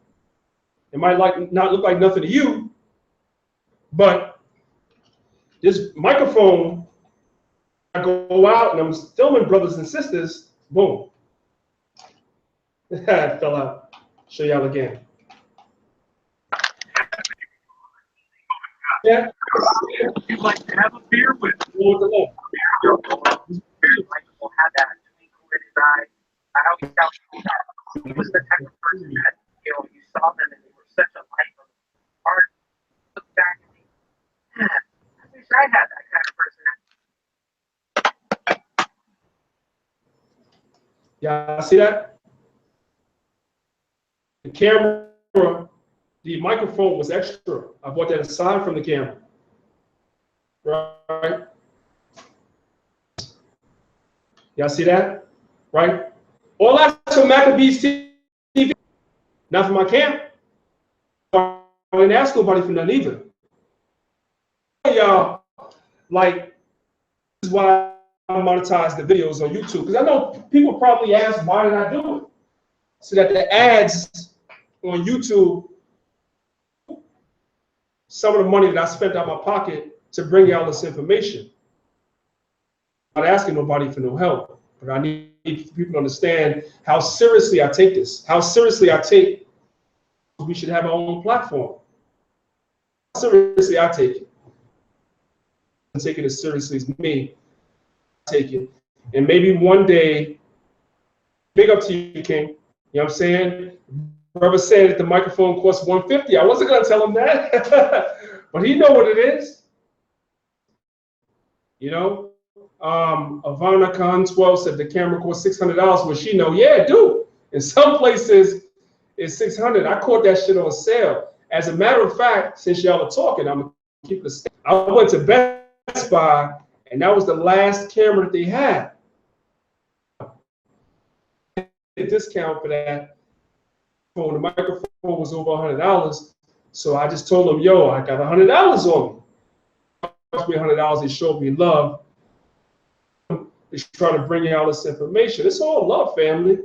It might not look like nothing to you, but this microphone, I go out and I'm filming brothers and sisters, boom. It fell out. Show y'all again. Yeah. You'd like to have a beer with Beer. Like we'll have that twinkle in his eye. I always tell people that he was the type of person that, you saw them and they were such a light of art. Look back and think, man, I wish I had that kind of personality. Yeah, see that? The camera, the microphone was extra. I bought that aside from the camera. Right? Y'all see that? Right? All that's from Maccabeestv, not for my camp. I didn't ask nobody for nothing either. Y'all, like, this is why I monetize the videos on YouTube. Because I know people probably ask, why did I do it? So that the ads on YouTube, some of the money that I spent out of my pocket to bring y'all this information. I'm not asking nobody for no help, but I need people to understand how seriously I take this, how seriously I take we should have our own platform. How seriously I take it. I'm taking it as seriously as me. I take it. And maybe one day, big up to you, King. You know what I'm saying? Brother said that the microphone costs $150. I wasn't gonna tell him that, but he know what it is. You know, Ivana Khan 12 said the camera costs $600. Well, she know, yeah, dude. In some places, it's $600. I caught that shit on sale. As a matter of fact, since y'all are talking, I'm gonna keep it. I went to Best Buy, and that was the last camera that they had. A discount for that. The microphone was over $100, so I just told them, yo, I got $100 on me. Cost me $100. They showed me love. They try to bring you all this information. It's all love, family.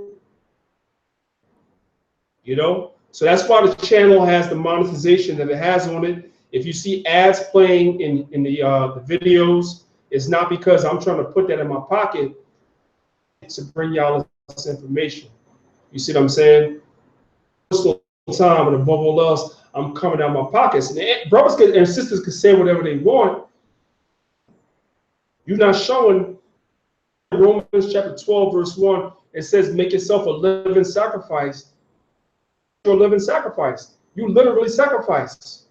You know, so that's why the channel has the monetization that it has on it. If you see ads playing in the videos, it's not because I'm trying to put that in my pocket. It's to bring y'all this information. You see what I'm saying? Time, and above all else, I'm coming out my pockets. And brothers and sisters can say whatever they want. You're not showing. Romans chapter 12, verse 1, it says, make yourself a living sacrifice. You're a living sacrifice. You literally sacrifice.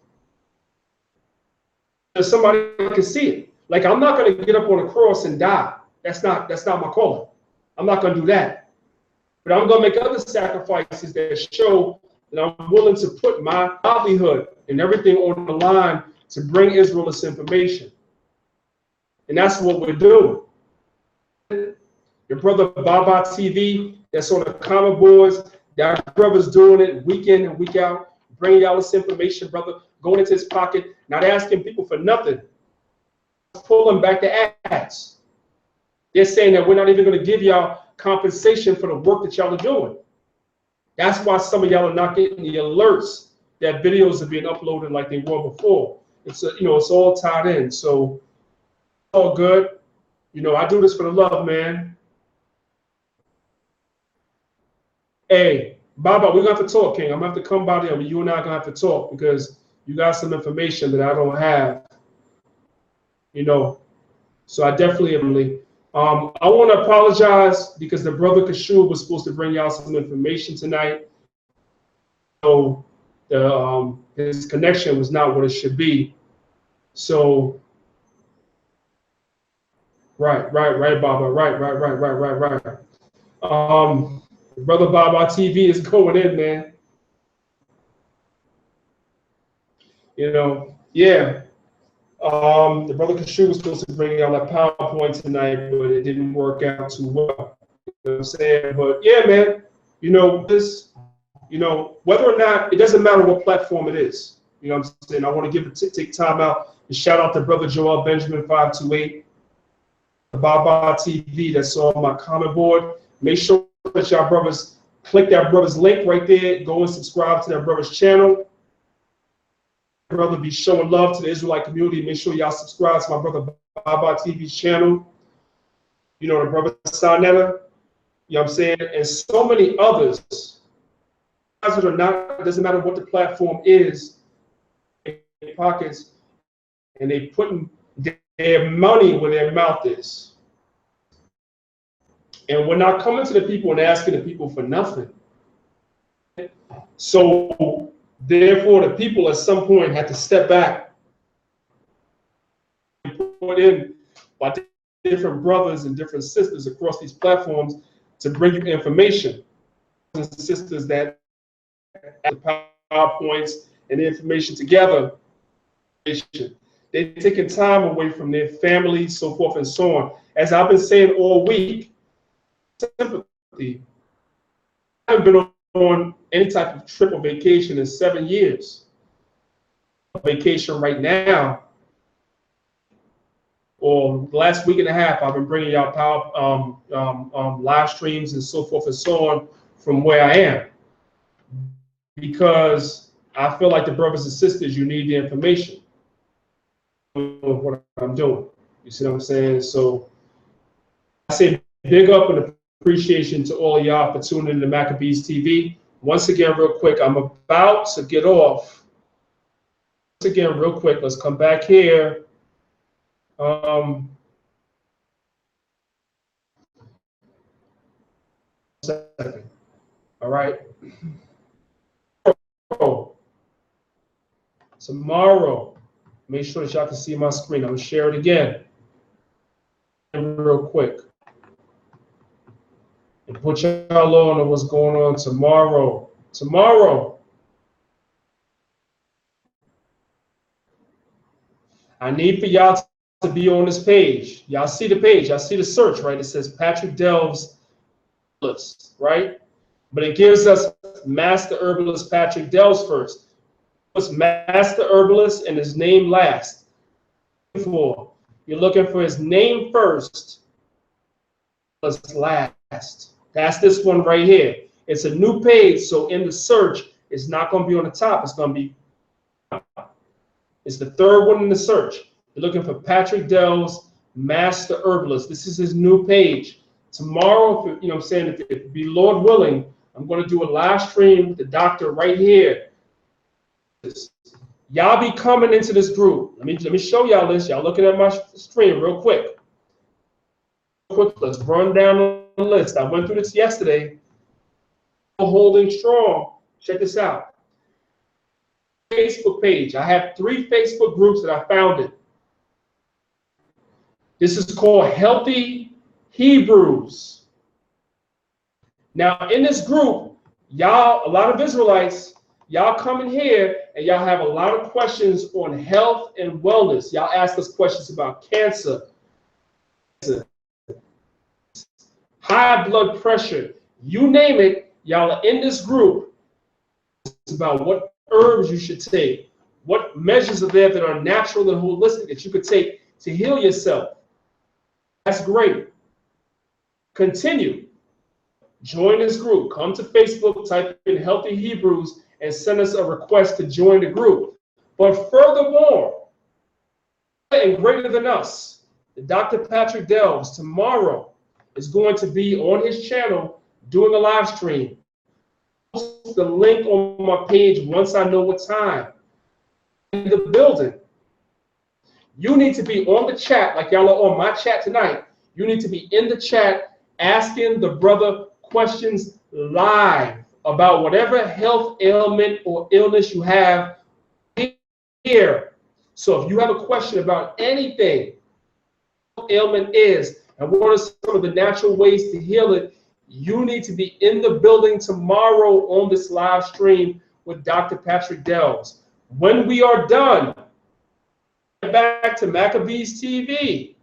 If somebody can see it. Like, I'm not going to get up on a cross and die. That's not my calling. I'm not going to do that. But I'm going to make other sacrifices that show that I'm willing to put my livelihood and everything on the line to bring Israel this information. And that's what we're doing. Your brother Baba TV, that's on the comment boards, that brother's doing it week in and week out, bringing y'all this information, brother, going into his pocket, not asking people for nothing, pulling back the ads. They're saying that we're not even going to give y'all compensation for the work that y'all are doing. That's why some of y'all are not getting the alerts that videos are being uploaded like they were before. It's it's all tied in, so it's all good. I do this for the love, man. Hey, Baba, we're going to have to talk, King. I'm going to have to come by there, but you and I are going to have to talk because you got some information that I don't have. So I definitely am. I want to apologize because the brother Kashur was supposed to bring y'all some information tonight. So his connection was not what it should be. So, right, Baba, right. Brother Baba TV is going in, man. Yeah. The brother Kashu was supposed to bring out that PowerPoint tonight, but it didn't work out too well. You know what I'm saying? But yeah, man, whether or not, it doesn't matter what platform it is. You know what I'm saying? I want to take time out and shout out to brother Joel Benjamin 528, the Baba TV that's on my comment board. Make sure that y'all brothers click that brother's link right there. Go and subscribe to that brother's channel. Brother be showing love to the Israelite community. Make sure y'all subscribe to my brother Baba TV's channel. The brother Sanetta. You know what I'm saying? And so many others. It or not, it doesn't matter what the platform is. In their pockets, and they putting their money where their mouth is. And we're not coming to the people and asking the people for nothing. So, therefore, the people at some point had to step back and put in by different brothers and different sisters across these platforms to bring you information. And sisters that have the PowerPoints and the information together. They're taking time away from their families, so forth and so on. As I've been saying all week, sympathy. I haven't been on any type of trip or vacation in 7 years. Vacation right now, or the last week and a half, I've been bringing out live streams and so forth and so on from where I am, because I feel like the brothers and sisters, you need the information of what I'm doing. You see what I'm saying? So I say big up and appreciation to all of y'all for tuning in to Maccabeestv TV. Once again, real quick, I'm about to get off. Once again, real quick, let's come back here. Second. All right. Tomorrow, make sure that y'all can see my screen. I'm gonna share it again real quick. And put y'all on what's going on tomorrow. I need for y'all to be on this page. Y'all see the page. Y'all see the search, right? It says Patrick Delves list, right? But it gives us Master Herbalist Patrick Delves first. It's Master Herbalist and his name last. You're looking for his name first, last. That's this one right here. It's a new page, so in the search, it's not going to be on the top. It's going to be. It's the third one in the search. You're looking for Patrick Delves, Master Herbalist. This is his new page. Tomorrow, if, you know what I'm saying, if be Lord willing, I'm going to do a live stream with the doctor right here. Y'all be coming into this group. Let me show y'all this. Y'all looking at my screen real quick. Let's run down the list. I went through this yesterday. Holding strong. Check this out. Facebook page. I have 3 Facebook groups that I founded. This is called Healthy Hebrews. Now, in this group, y'all, a lot of Israelites, y'all come in here and y'all have a lot of questions on health and wellness. Y'all ask us questions about cancer, high blood pressure, you name it. Y'all are in this group. It's about what herbs you should take, what measures are there that are natural and holistic that you could take to heal yourself. That's great. Continue. Join this group. Come to Facebook, type in Healthy Hebrews, and send us a request to join the group. But furthermore, and greater than us, Dr. Patrick Delves tomorrow is going to be on his channel doing a live stream. Post the link on my page once I know what time. In the building. You need to be on the chat, like y'all are on my chat tonight. You need to be in the chat asking the brother questions live about whatever health ailment or illness you have here. So if you have a question about anything what ailment is and what are some of the natural ways to heal it, you need to be in the building tomorrow on this live stream with Dr. Patrick Delves. When we are done, back to Maccabeestv,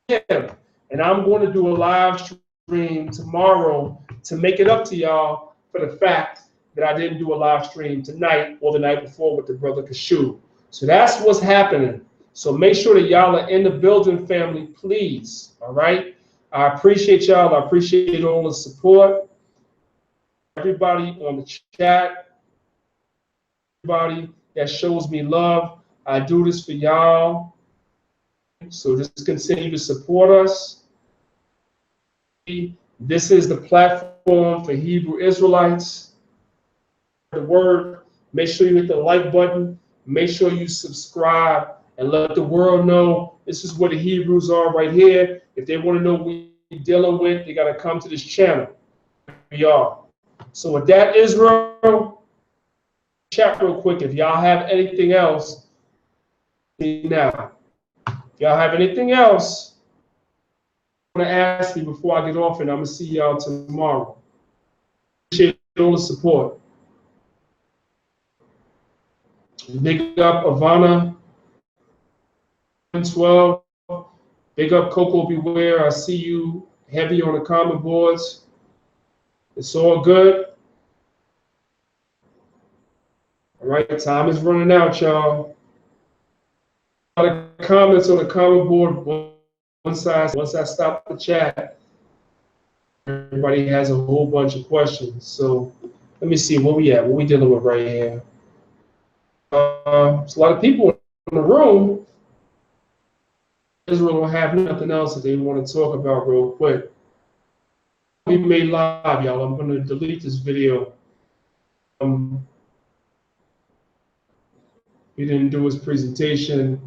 and I'm going to do a live stream tomorrow to make it up to y'all for the fact that I didn't do a live stream tonight or the night before with the brother Kashu. So that's what's happening. So make sure that y'all are in the building, family, please. All right. I appreciate y'all. I appreciate all the support. Everybody on the chat, everybody that shows me love. I do this for y'all. So just continue to support us. This is the platform for Hebrew Israelites. The word, make sure you hit the like button. Make sure you subscribe and let the world know this is where the Hebrews are right here. If they want to know what we're dealing with, they got to come to this channel. We are. So with that, Israel, chat real quick. If y'all have anything else, now. If y'all have anything else, I'm going to ask me before I get off, and I'm going to see y'all tomorrow. Appreciate all the support. Big up Ivana 12. Big up Coco Beware. I see you heavy on the comment boards. It's all good. All right, time is running out, y'all. A lot of comments on the comment board. Once I stop the chat, everybody has a whole bunch of questions. So let me see where we at. What we dealing with right here? There's a lot of people in the room. Israel don't have nothing else that they want to talk about real quick. We made live, y'all. I'm going to delete this video. He didn't do his presentation.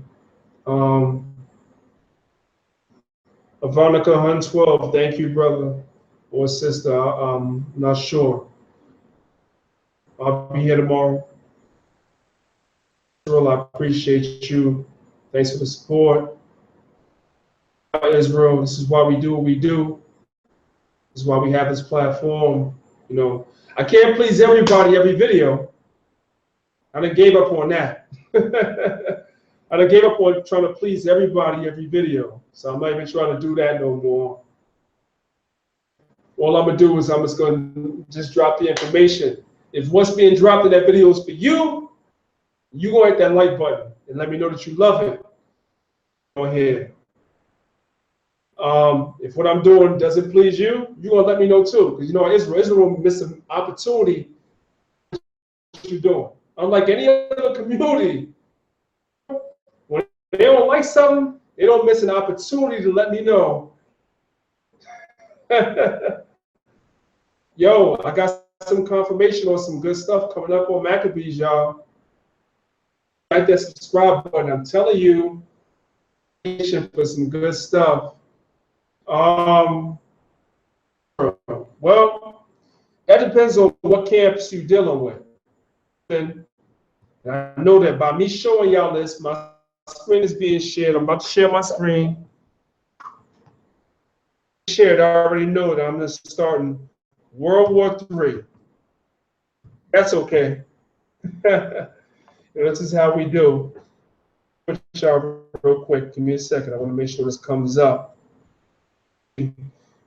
Ivanica Hun 12, thank you, brother or sister. I'm not sure. I'll be here tomorrow. Israel, I appreciate you. Thanks for the support. Israel, this is why we do what we do. This is why we have this platform. You know, I can't please everybody every video. I done gave up on that. I done gave up on trying to please everybody every video. So I'm not even trying to do that no more. All I'm going to do is I'm just going to drop the information. If what's being dropped in that video is for you, you go hit that like button and let me know that you love it. Go ahead. If what I'm doing doesn't please you, you're going to let me know too. Because you know, Israel will miss an opportunity what you're doing. Unlike any other community, when they don't like something, they don't miss an opportunity to let me know. Yo, I got some confirmation on some good stuff coming up on Maccabees, y'all. Hit that subscribe button. I'm telling you, for some good stuff. Well, that depends on what camps you're dealing with. And I know that by me showing y'all this, my screen is being shared. I'm about to share my screen. Shared, I already know that I'm just starting World War III. That's okay. This is how we do. Put y'all real quick. Give me a second. I want to make sure this comes up.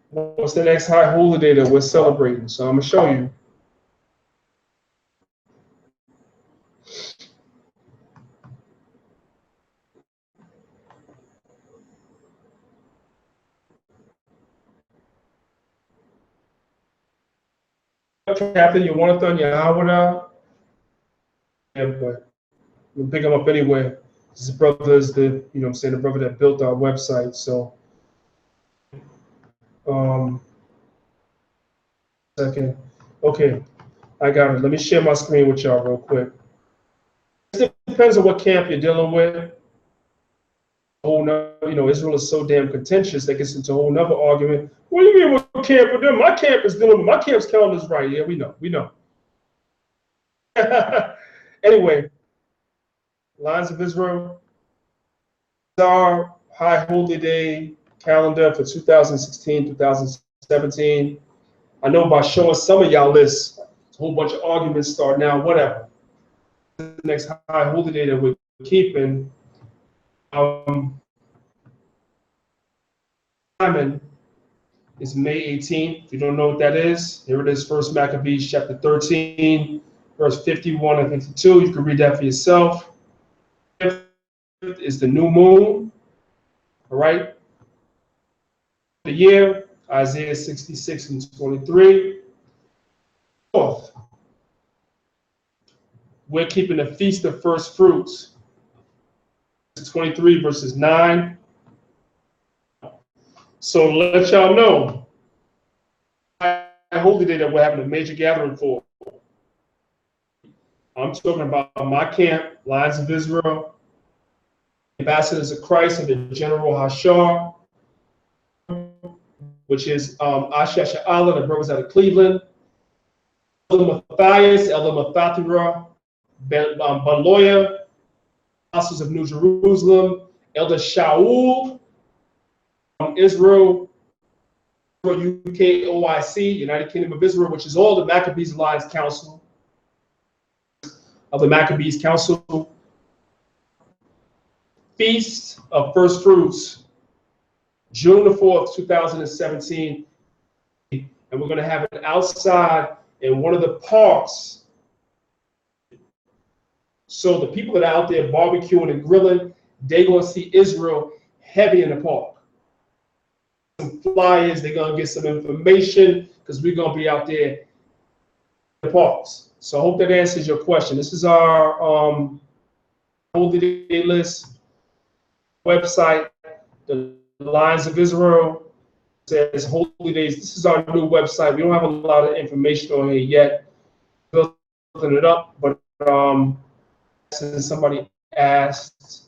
What's the next high holy day that we're celebrating? So I'm gonna show you. Captain, you want it on your Danyaahla? Yeah, but we'll pick him up anyway. His brother is the, I'm saying, the brother that built our website. So, second. Okay, I got it. Let me share my screen with y'all real quick. It depends on what camp you're dealing with. Israel is so damn contentious that gets into a whole nother argument. What do you mean what camp with them? My camp is dealing with my camp's calendar is right. Yeah, we know. Anyway, Lines of Israel. Our high holy day calendar for 2016, 2017. I know by showing some of y'all lists, a whole bunch of arguments start now, whatever. The next high holy day that we're keeping, Simon is May 18th. If you don't know what that is, here it is, 1 Maccabees chapter 13, verse 51 and 52. You can read that for yourself. Is the new moon, all right? The year, Isaiah 66 and 23. Fourth, we're keeping the Feast of First Fruits. 23 verses 9. So let y'all know, holy day that we're having a major gathering for. I'm talking about my camp, Lines of Israel, Ambassadors of Christ, and the General Hashar, which is Asher Sha'ala, the brothers out of Cleveland, Elder Matthias, Elder Mathathira, Baloya, Apostles of New Jerusalem, Elder Shaul from Israel, UKOIC, United Kingdom of Israel, which is all the Maccabees Alliance Council of the Maccabees Council. Feast of First Fruits, June the 4th, 2017. And we're going to have it outside in one of the parks. So the people that are out there barbecuing and grilling, they're going to see Israel heavy in the park. Some flyers, they're going to get some information because we're going to be out there in the parks. So I hope that answers your question. This is our holy day list website, the Lines of Israel. Says holy days. This is our new website. We don't have a lot of information on here yet. Building it up, but since somebody asked,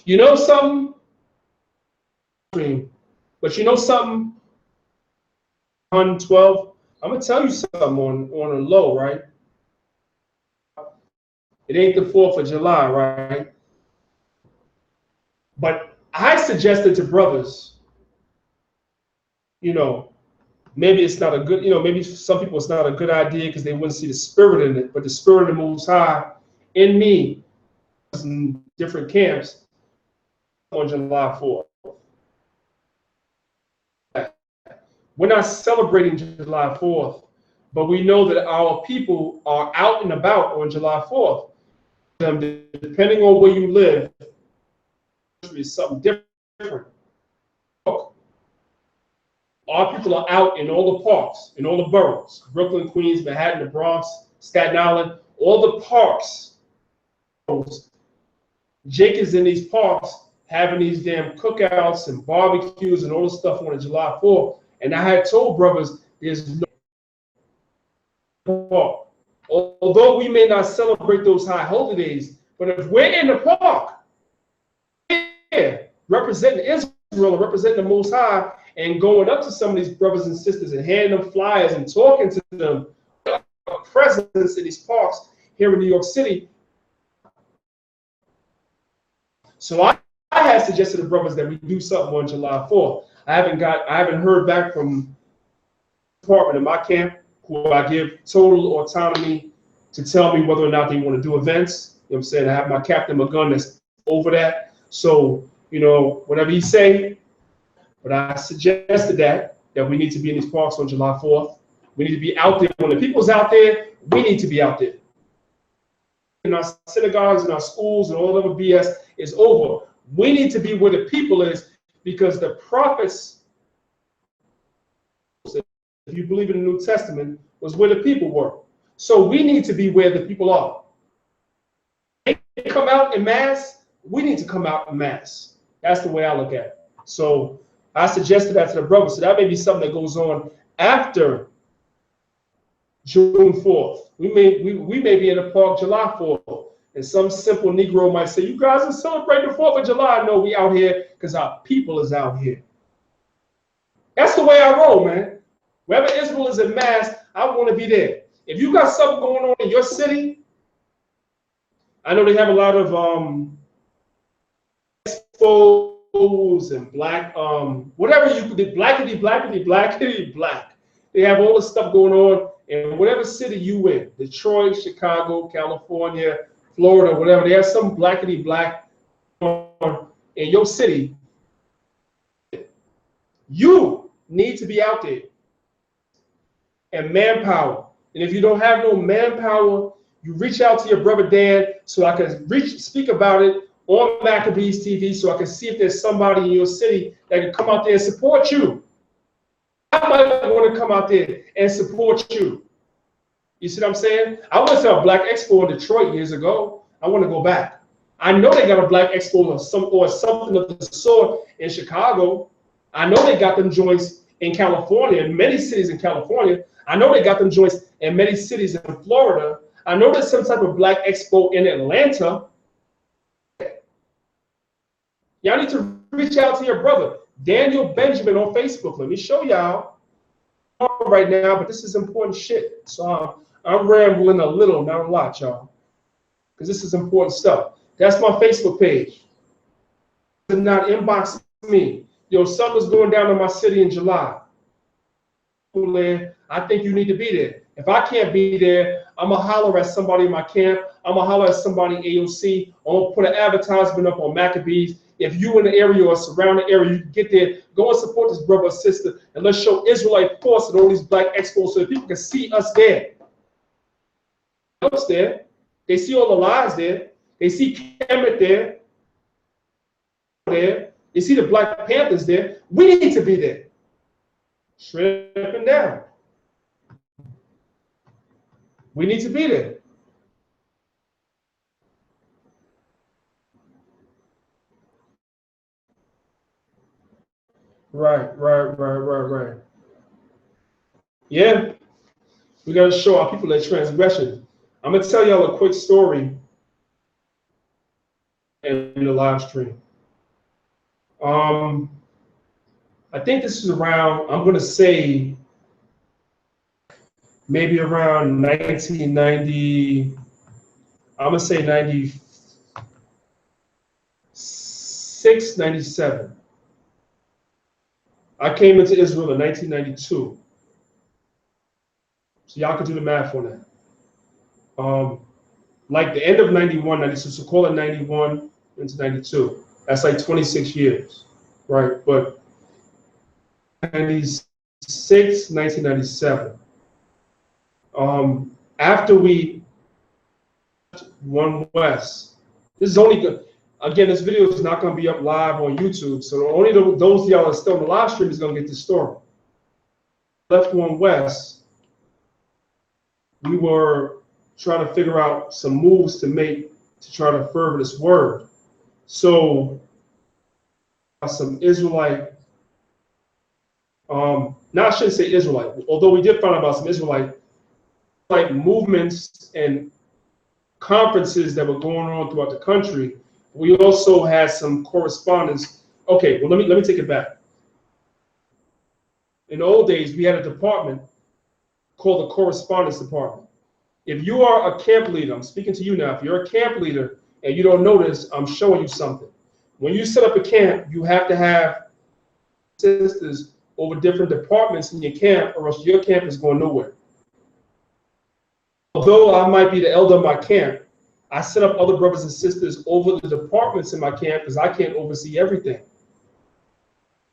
you know something? But you know something? 112. I'm gonna tell you something on a low, right? It ain't the 4th of July, right? But I suggested to brothers, maybe it's not a good, maybe some people it's not a good idea because they wouldn't see the spirit in it, but the spirit of the Most High in me, in different camps, on July 4th. We're not celebrating July 4th, but we know that our people are out and about on July 4th. Depending on where you live, it's something different. Our people are out in all the parks, in all the boroughs, Brooklyn, Queens, Manhattan, the Bronx, Staten Island, all the parks. Jake is in these parks having these damn cookouts and barbecues and all this stuff on July 4th. And I had told brothers, there's no park. Although we may not celebrate those high holidays, but if we're in the park, yeah, representing Israel and representing the Most High and going up to some of these brothers and sisters and handing them flyers and talking to them, presence in these parks here in New York City. So I had suggested to the brothers that we do something on July 4th. I haven't heard back from the department in my camp, who I give total autonomy to tell me whether or not they want to do events. You know what I'm saying? I have my Captain McGunn that's over that. So, you know, whatever he say, but I suggested that we need to be in these parks on July 4th. We need to be out there. When the people's out there, we need to be out there. In our synagogues and our schools and all the other BS is over. We need to be where the people is, because the prophets, if you believe in the New Testament, was where the people were. So we need to be where the people are. They come out in mass, we need to come out in mass. That's the way I look at it. So I suggested that to the brothers. So that may be something that goes on after June 4th. We may be in the park July 4th. And some simple Negro might say, you guys are celebrating the 4th of July. No, we out here because our people is out here. That's the way I roll, man. Wherever Israel is in mass, I want to be there. If you got something going on in your city, I know they have a lot of expos and black, whatever you could do, blackity, black. They have all this stuff going on in whatever city you in, Detroit, Chicago, California, Florida, whatever. They have some blackity black in your city. You need to be out there. And manpower. And if you don't have no manpower, you reach out to your brother Dan so I can speak about it on Maccabeestv TV, so I can see if there's somebody in your city that can come out there and support you. I might want to come out there and support you. You see what I'm saying? I went to a Black Expo in Detroit years ago. I want to go back. I know they got a Black Expo or something of the sort in Chicago. I know they got them joints in California, in many cities in California. I know they got them joints in many cities in Florida. I know there's some type of Black Expo in Atlanta. Y'all need to reach out to your brother, Daniel Benjamin, on Facebook. Let me show y'all right now, but this is important shit. So I'm rambling a little, not a lot, y'all, because this is important stuff. That's my Facebook page. Do not inbox me. Yo, something's going down in my city in July. I think you need to be there. If I can't be there, I'm going to holler at somebody in my camp. I'm going to holler at somebody in AOC. I'm going to put an advertisement up on Maccabees. If you in the area or surrounding area, you can get there, go and support this brother or sister, and let's show Israelite force at all these Black Expos so that people can see us there. Us there. They see all the lies there. They see Kemet there. They see the Black Panthers there. We need to be there. Straight up and down. We need to be there. Right. Yeah. We got to show our people that transgression. I'm going to tell y'all a quick story in the live stream. I think this is around, I'm going to say, maybe around 1990, I'm going to say 96, 97. I came into Israel in 1992. So y'all can do the math on that. Like the end of 91, 92, so call it 91 into 92. That's like 26 years, right? But 96, 1997. After we won West, this is only good. Again, this video is not going to be up live on YouTube, so only those of y'all that are still on the live stream is going to get this story. Left One West, we were trying to figure out some moves to make to try to further this word. So some Israelite, now I shouldn't say Israelite, although we did find out about some Israelite movements and conferences that were going on throughout the country. We also had some correspondence. Okay, well, let me take it back. In the old days, we had a department called the correspondence department. If you are a camp leader, I'm speaking to you now, if you're a camp leader and you don't notice, I'm showing you something. When you set up a camp, you have to have sisters over different departments in your camp, or else your camp is going nowhere. Although I might be the elder of my camp, I set up other brothers and sisters over the departments in my camp because I can't oversee everything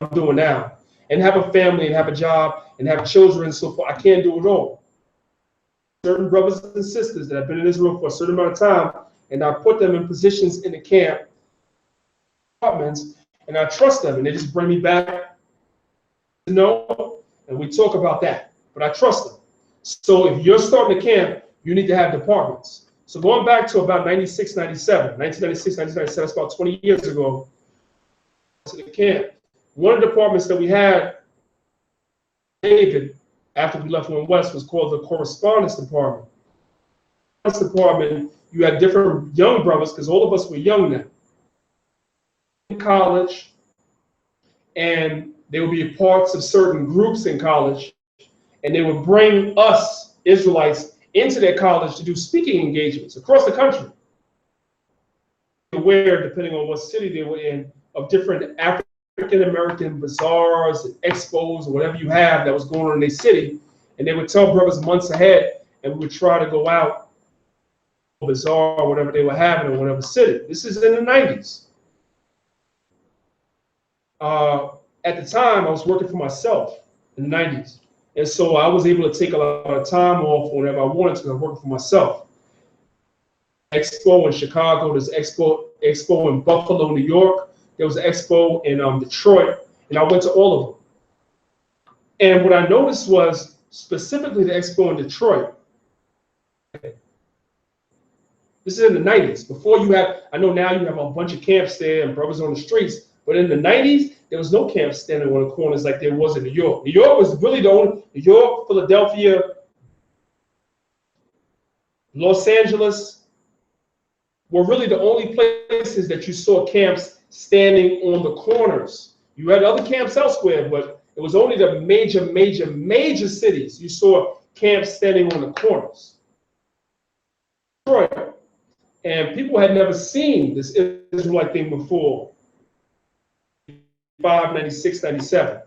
I'm doing now. And have a family and have a job and have children and so forth. I can't do it all. Certain brothers and sisters that have been in Israel for a certain amount of time, and I put them in positions in the camp departments, and I trust them, and they just bring me back to know, and we talk about that. But I trust them. So if you're starting a camp, you need to have departments. So going back to about 1996, 1997, that's about 20 years ago, to the camp. One of the departments that we had, David, after we left One West, was called the correspondence department. In this department, you had different young brothers, because all of us were young then, in college, and they would be parts of certain groups in college, and they would bring us, Israelites, into their college to do speaking engagements across the country. Aware, depending on what city they were in, of different African-American bazaars and expos or whatever you have that was going on in their city, and they would tell brothers months ahead, and we would try to go out to a bazaar or whatever they were having in whatever city. This is in the 90s. At the time, I was working for myself in the 90s. And so I was able to take a lot of time off whenever I wanted to, because I was working for myself. Expo in Chicago, there's expo in Buffalo, New York. There was an expo in Detroit, and I went to all of them. And what I noticed was specifically the expo in Detroit. This is in the 90s. Before you have, I know now you have a bunch of camps there and brothers on the streets, but in the 90s, there was no camp standing on the corners like there was in New York. New York was really the only, New York, Philadelphia, Los Angeles were really the only places that you saw camps standing on the corners. You had other camps elsewhere, but it was only the major cities you saw camps standing on the corners. And people had never seen this Israelite thing before. 96, 97.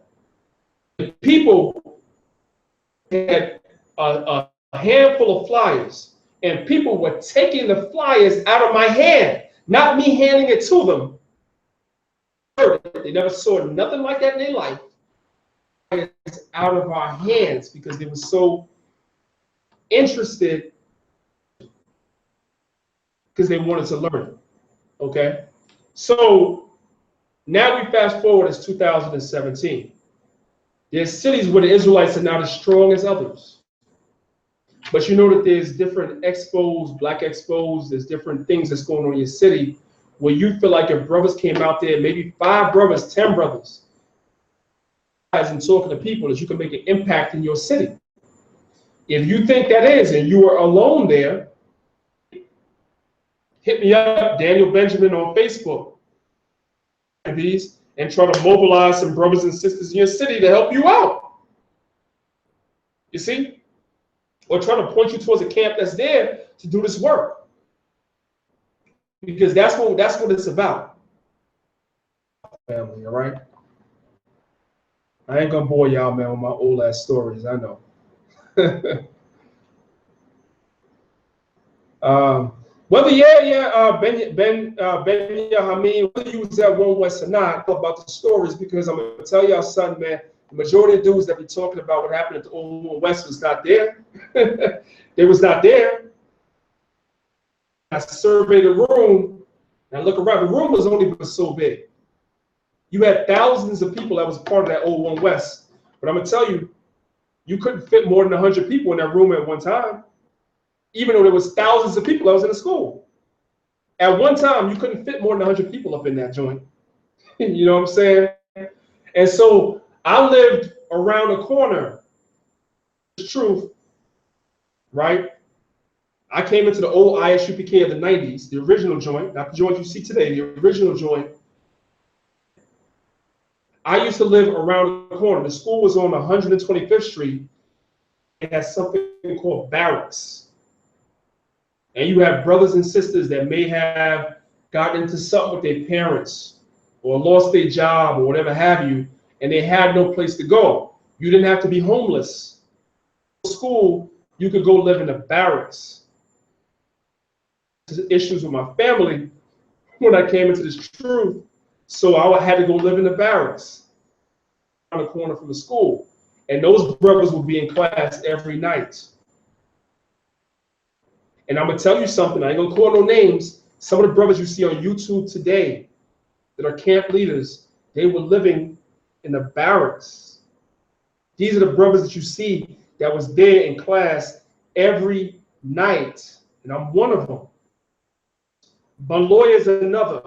People had a handful of flyers, and people were taking the flyers out of my hand, not me handing it to them. They never saw nothing like that in their life. Out of our hands because they were so interested, because they wanted to learn. Okay, so now we fast forward as 2017. There's cities where the Israelites are not as strong as others. But you know that there's different expos, black expos, there's different things that's going on in your city where you feel like if brothers came out there, maybe 5 brothers, 10 brothers, and talking to people, that you can make an impact in your city. If you think that is, and you are alone there, hit me up, Daniel Benjamin on Facebook. These and try to mobilize some brothers and sisters in your city to help you out. You see? Or try to point you towards a camp that's there to do this work. Because that's what it's about. Family, all right? I ain't gonna bore y'all, man, with my old ass stories, I know. Whether Danyaahla, whether you was at One West or not, about the stories, because I'm gonna tell y'all something, man. The majority of dudes that be talking about what happened at the old One West was not there. They was not there. I surveyed the room and I look around. The room was only so big. You had thousands of people that was part of that old One West. But I'm gonna tell you, you couldn't fit more than 100 people in that room at one time. Even though there was thousands of people that was in the school. At one time, you couldn't fit more than 100 people up in that joint. You know what I'm saying? And so I lived around the corner. The truth, right? I came into the old ISUPK of the 90s, the original joint, not the joint you see today, the original joint. I used to live around the corner. The school was on 125th Street. It has something called barracks. And you have brothers and sisters that may have gotten into something with their parents or lost their job or whatever have you, and they had no place to go. You didn't have to be homeless. School, you could go live in the barracks. Issues with my family when I came into this truth, so I had to go live in the barracks around the corner from the school. And those brothers would be in class every night. And I'm gonna tell you something, I ain't gonna call no names. Some of the brothers you see on YouTube today that are camp leaders, they were living in the barracks. These are the brothers that you see that was there in class every night. And I'm one of them. Baloy is another.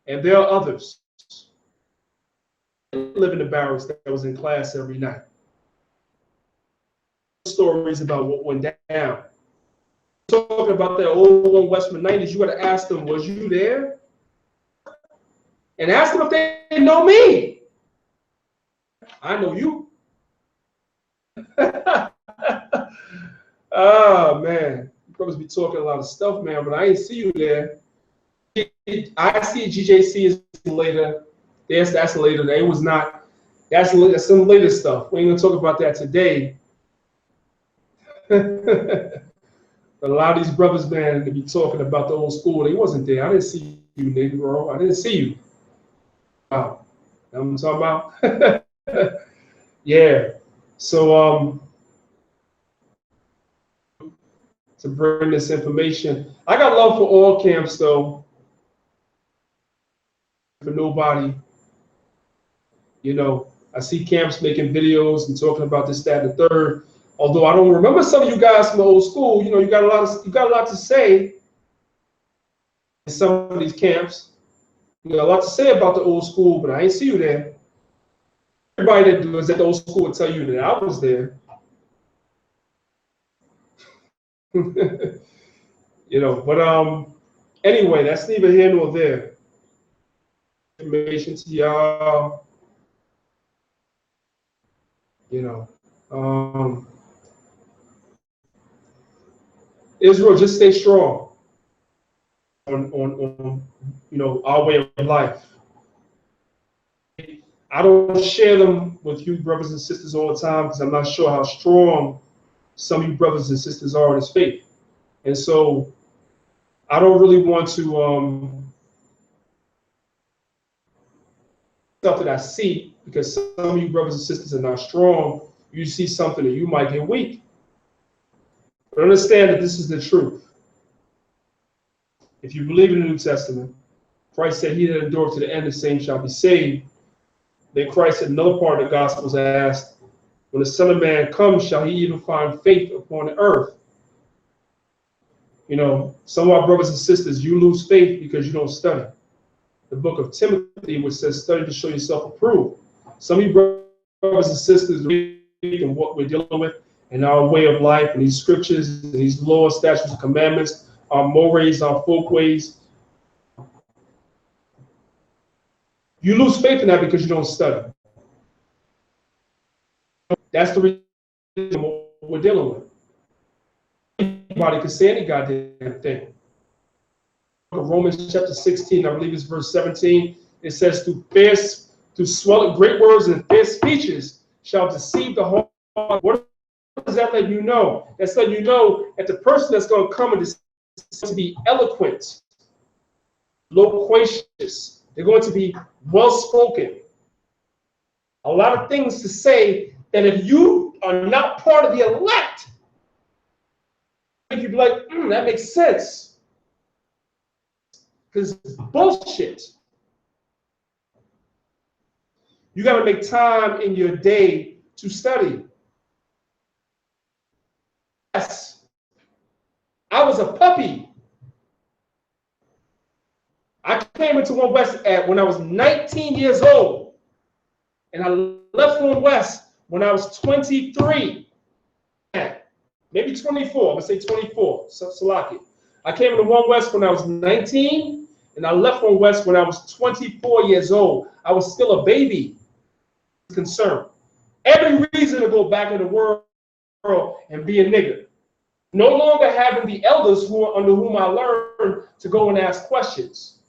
And there are others that live in the barracks that was in class every night. Stories about what went down. Talking about that old one Westman 90s, you got to ask them, was you there? And ask them if they know me. I know you. Oh, man. You probably be talking a lot of stuff, man, but I ain't see you there. I see GJC is later. That's later. It was not. That's some later stuff. We ain't gonna talk about that today. But a lot of these brothers, man, to be talking about the old school, they wasn't there. I didn't see you, Negro. I didn't see you. Wow. You know what I'm talking about? Yeah. So to bring this information, I got love for all camps though. For nobody. You know, I see camps making videos and talking about this, that, and the third. Although I don't remember some of you guys from the old school, you know, you got a lot to say in some of these camps. You got a lot to say about the old school, but I ain't see you there. Everybody that was at the old school would tell you that I was there. You know, but anyway, that's neither here nor there. Information to y'all. You know, Israel, just stay strong on you know, our way of life. I don't share them with you brothers and sisters all the time because I'm not sure how strong some of you brothers and sisters are in this faith. And so I don't really want to stuff that I see, because some of you brothers and sisters are not strong. You see something that you might get weak. But understand that this is the truth. If you believe in the New Testament, Christ said, he that endureth to the end, the same shall be saved. Then Christ said, another part of the Gospels asked, when the Son of Man comes, shall he even find faith upon the earth? You know, some of our brothers and sisters, you lose faith because you don't study. The book of Timothy, which says, study to show yourself approved. Some of you brothers and sisters reading what we're dealing with in our way of life, and these scriptures, and these laws, statutes, and commandments, our mores, our folkways. You lose faith in that because you don't study. That's the reason what we're dealing with. Anybody can say any goddamn thing. Romans chapter 16, I believe it's verse 17. It says, through swelling great words and fair speeches shall deceive the heart. What does that let you know? That's letting you know that the person that's going to come and is to be eloquent, loquacious. They're going to be well spoken. A lot of things to say that if you are not part of the elect, you'd be like, that makes sense. Because it's bullshit. You got to make time in your day to study. Yes, I was a puppy. I came into One West when I was 19 years old, and I left One West when I was 23. Maybe 24. I'm gonna say 24. Salaki. I came into One West when I was 19, and I left One West when I was 24 years old. I was still a baby. Concerned. Every reason to go back in the world and be a nigger. No longer having the elders under whom I learned to go and ask questions.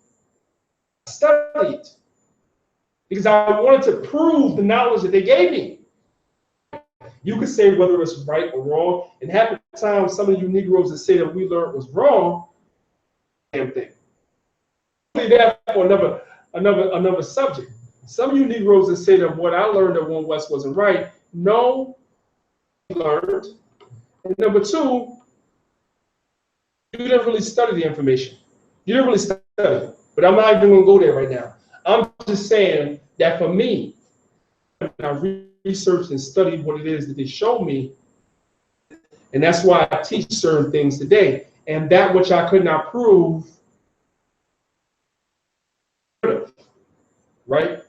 I studied because I wanted to prove the knowledge that they gave me. You could say whether it's right or wrong, and half the time, some of you Negroes that say that we learned was wrong, damn thing. That for another subject. Some of you Negroes that say that what I learned at One West wasn't right, no, learned. And number two, you didn't really study the information. You didn't really study it. But I'm not even going to go there right now. I'm just saying that for me, I researched and studied what it is that they showed me, and that's why I teach certain things today. And that which I could not prove, right?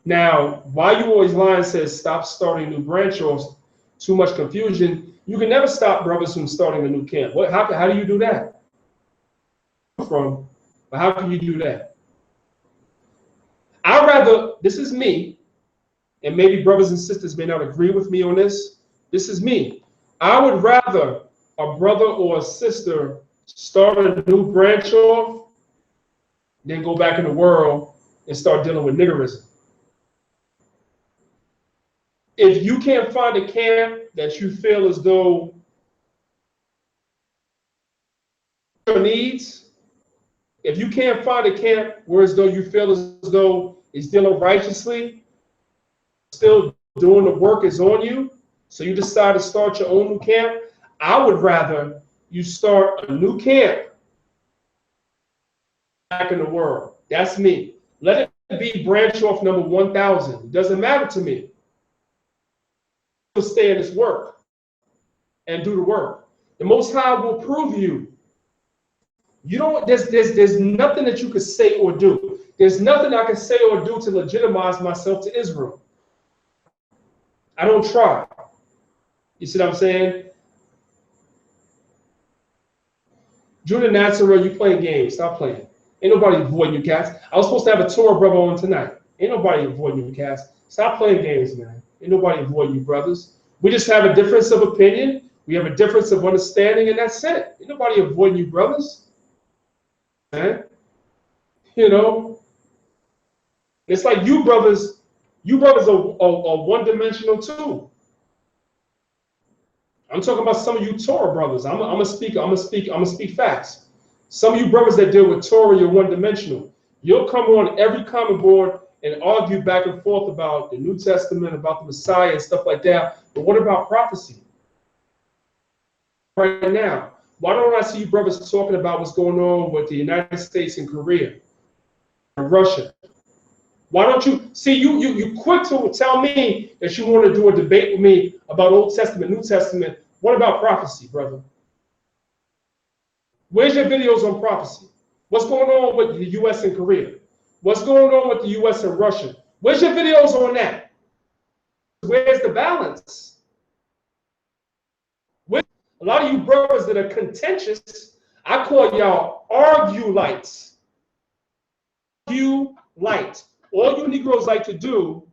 Now, why you always lying says stop starting new branch offs, too much confusion. You can never stop brothers from starting a new camp. How do you do that? But how can you do that? I'd rather, this is me, and maybe brothers and sisters may not agree with me on this. This is me. I would rather a brother or a sister start a new branch off than go back in the world and start dealing with niggerism. If you can't find a camp that you feel as though your needs, if you can't find a camp where as though you feel as though it's dealing righteously, still doing the work is on you, so you decide to start your own new camp, I would rather you start a new camp back in the world. That's me. Let it be branch off number 1,000. It doesn't matter to me. Stay in this work and do the work. The Most High will prove you. You don't. There's nothing that you could say or do. There's nothing I can say or do to legitimize myself to Israel. I don't try. You see what I'm saying? Judah Natzarah, you playing games. Stop playing. Ain't nobody avoiding you, cats. I was supposed to have a Torah brother on tonight. Ain't nobody avoiding you, cats. Stop playing games, man. Ain't nobody avoiding you, brothers. We just have a difference of opinion. We have a difference of understanding, and that's it. Ain't nobody avoiding you, brothers. Man. You know, it's like you brothers are one-dimensional too. I'm talking about some of you Torah brothers. I'm gonna speak facts. Some of you brothers that deal with Torah, you're one-dimensional. You'll come on every comment board and argue back and forth about the New Testament, about the Messiah and stuff like that. But what about prophecy? Right now, why don't I see you brothers talking about what's going on with the United States and Korea and Russia? Why don't you see you quick to tell me that you want to do a debate with me about Old Testament, New Testament? What about prophecy, brother? Where's your videos on prophecy? What's going on with the U.S. and Korea? What's going on with the U.S. and Russia? Where's your videos on that? Where's the balance? A lot of you brothers that are contentious, I call y'all argue-lights. Argue-light. All you Negroes like to do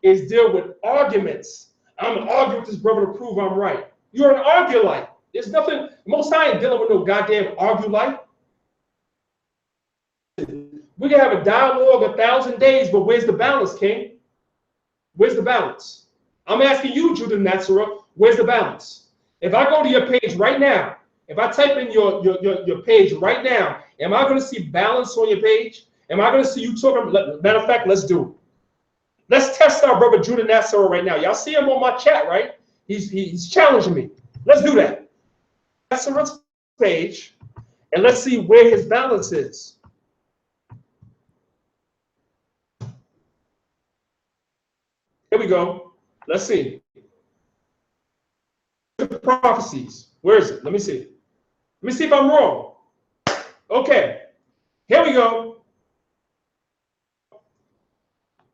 is deal with arguments. I'm going to argue with this brother to prove I'm right. You're an argue-light. There's nothing, Most High ain't dealing with no goddamn argue-light. We can have a dialogue 1,000 days, but where's the balance, King? Where's the balance? I'm asking you, Judah Natzarah, where's the balance? If I go to your page right now, if I type in your page right now, am I going to see balance on your page? Am I going to see you talking? Matter of fact, let's do it. Let's test our brother Judah Natzarah right now. Y'all see him on my chat, right? He's challenging me. Let's do that. Natzarah's page, and let's see where his balance is. Here we go. Let's see. The prophecies. Where is it? Let me see. Let me see if I'm wrong. Okay, here we go.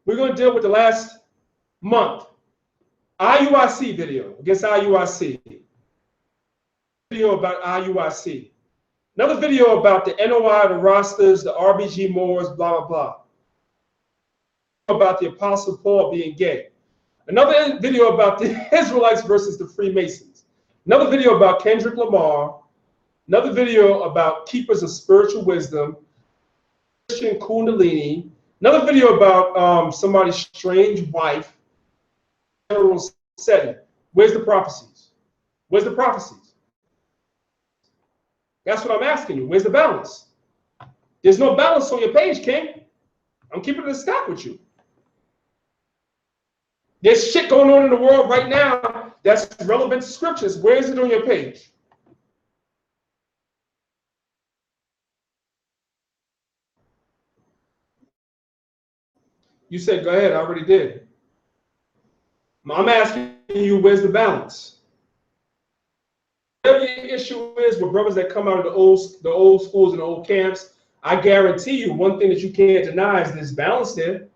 We're going to deal with the last month. IUIC video against IUIC. Video about IUIC. Another video about the NOI, the rosters, the RBG Moors, blah, blah, blah. About the Apostle Paul being gay. Another video about the Israelites versus the Freemasons. Another video about Kendrick Lamar. Another video about keepers of spiritual wisdom. Christian Kundalini. Another video about somebody's strange wife. General setting. Where's the prophecies? Where's the prophecies? That's what I'm asking you. Where's the balance? There's no balance on your page, King. I'm keeping it a stack with you. There's shit going on in the world right now that's relevant to scriptures. Where is it on your page? You said, go ahead, I already did. I'm asking you, where's the balance? Whatever your issue is with brothers that come out of the old schools and the old camps, I guarantee you one thing that you can't deny is there's balance there.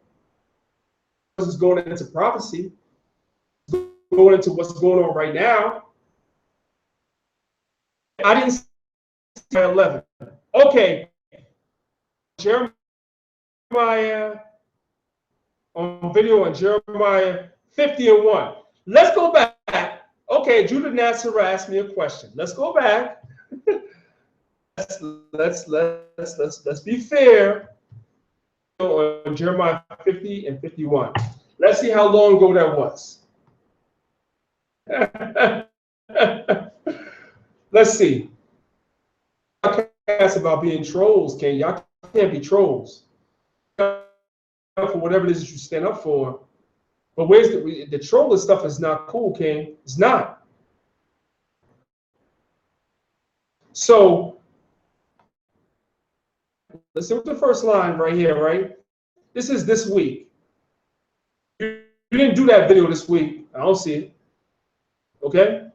This is going into prophecy, going into what's going on right now. I didn't see 11. Okay, Jeremiah on video on Jeremiah 50:1. Let's go back. Okay, Judah Natzarah asked me a question. Let's go back. let's be fair on Jeremiah 50 and 51. Let's see how long ago that was. Let's see. Y'all ask about being trolls, King. Y'all can't be trolls. For whatever it is that you stand up for. But where's the troller stuff is not cool, King. It's not. So let's see what the first line right here, right? This is this week. You didn't do that video this week. I don't see it. Okay?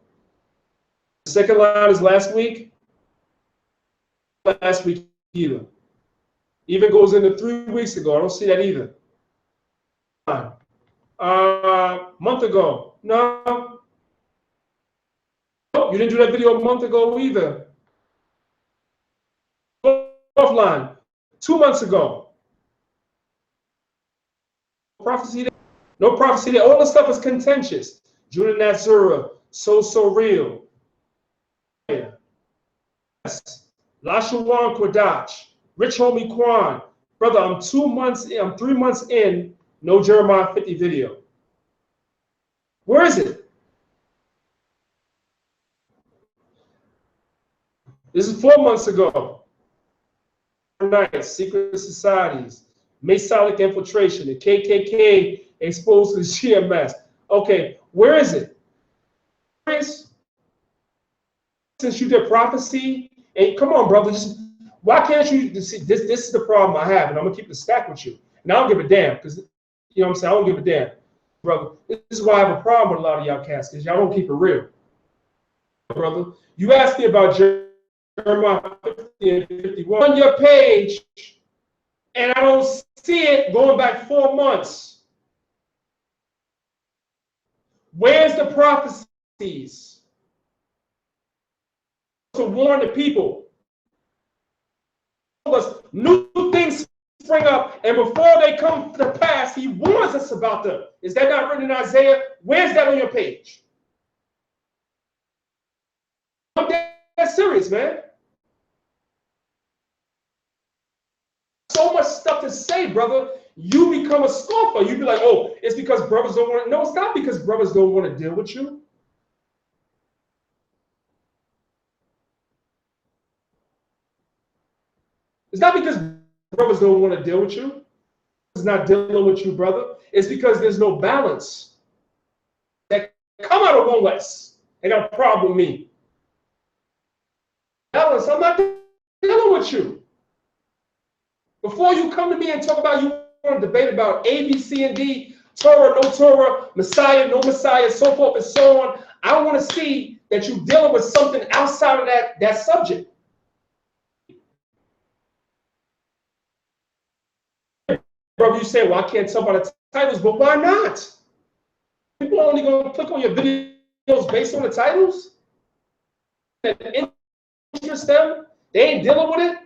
The second line is last week. Last week either. Even goes into 3 weeks ago. I don't see that either. Month ago. No. You didn't do that video a month ago either. Offline. 2 months ago. Prophecy there. No prophecy there. All the stuff is contentious. Judah Natzarah. So real. Yes. Lashawan Kodach. Rich Homie Quan. Brother, I'm 2 months in. I'm 3 months in. No Jeremiah 50 video. Where is it? This is 4 months ago. Nights, secret societies, Masonic infiltration, the KKK exposed to the GMS. Okay, where is it? Since you did prophecy, and come on, brother, why can't you see this? This is the problem I have, and I'm gonna keep the stack with you. And I don't give a damn, because you know what I'm saying, I don't give a damn, brother. This is why I have a problem with a lot of y'all cats, because y'all don't keep it real, brother. You asked me about Jeremiah 50 and 51 on your page, and I don't see it going back 4 months. Where's the prophecies to warn the people? New things spring up, and before they come to pass, he warns us about them. Is that not written in Isaiah? Where's that on your page? I'm dead serious, man. So much stuff to say, brother. You become a scoffer. You be like, oh, it's because brothers don't want to. No, it's not because brothers don't want to deal with you. It's not because brothers don't want to deal with you. It's not dealing with you, brother. It's because there's no balance. That come out of one West. They got a problem with me. Balance, I'm not dealing with you. Before you come to me and talk about you want to debate about A, B, C, and D, Torah, no Torah, Messiah, no Messiah, so forth and so on, I want to see that you're dealing with something outside of that subject. Brother, you say, well, I can't tell by the titles, but why not? People are only going to click on your videos based on the titles? And interest them? They ain't dealing with it?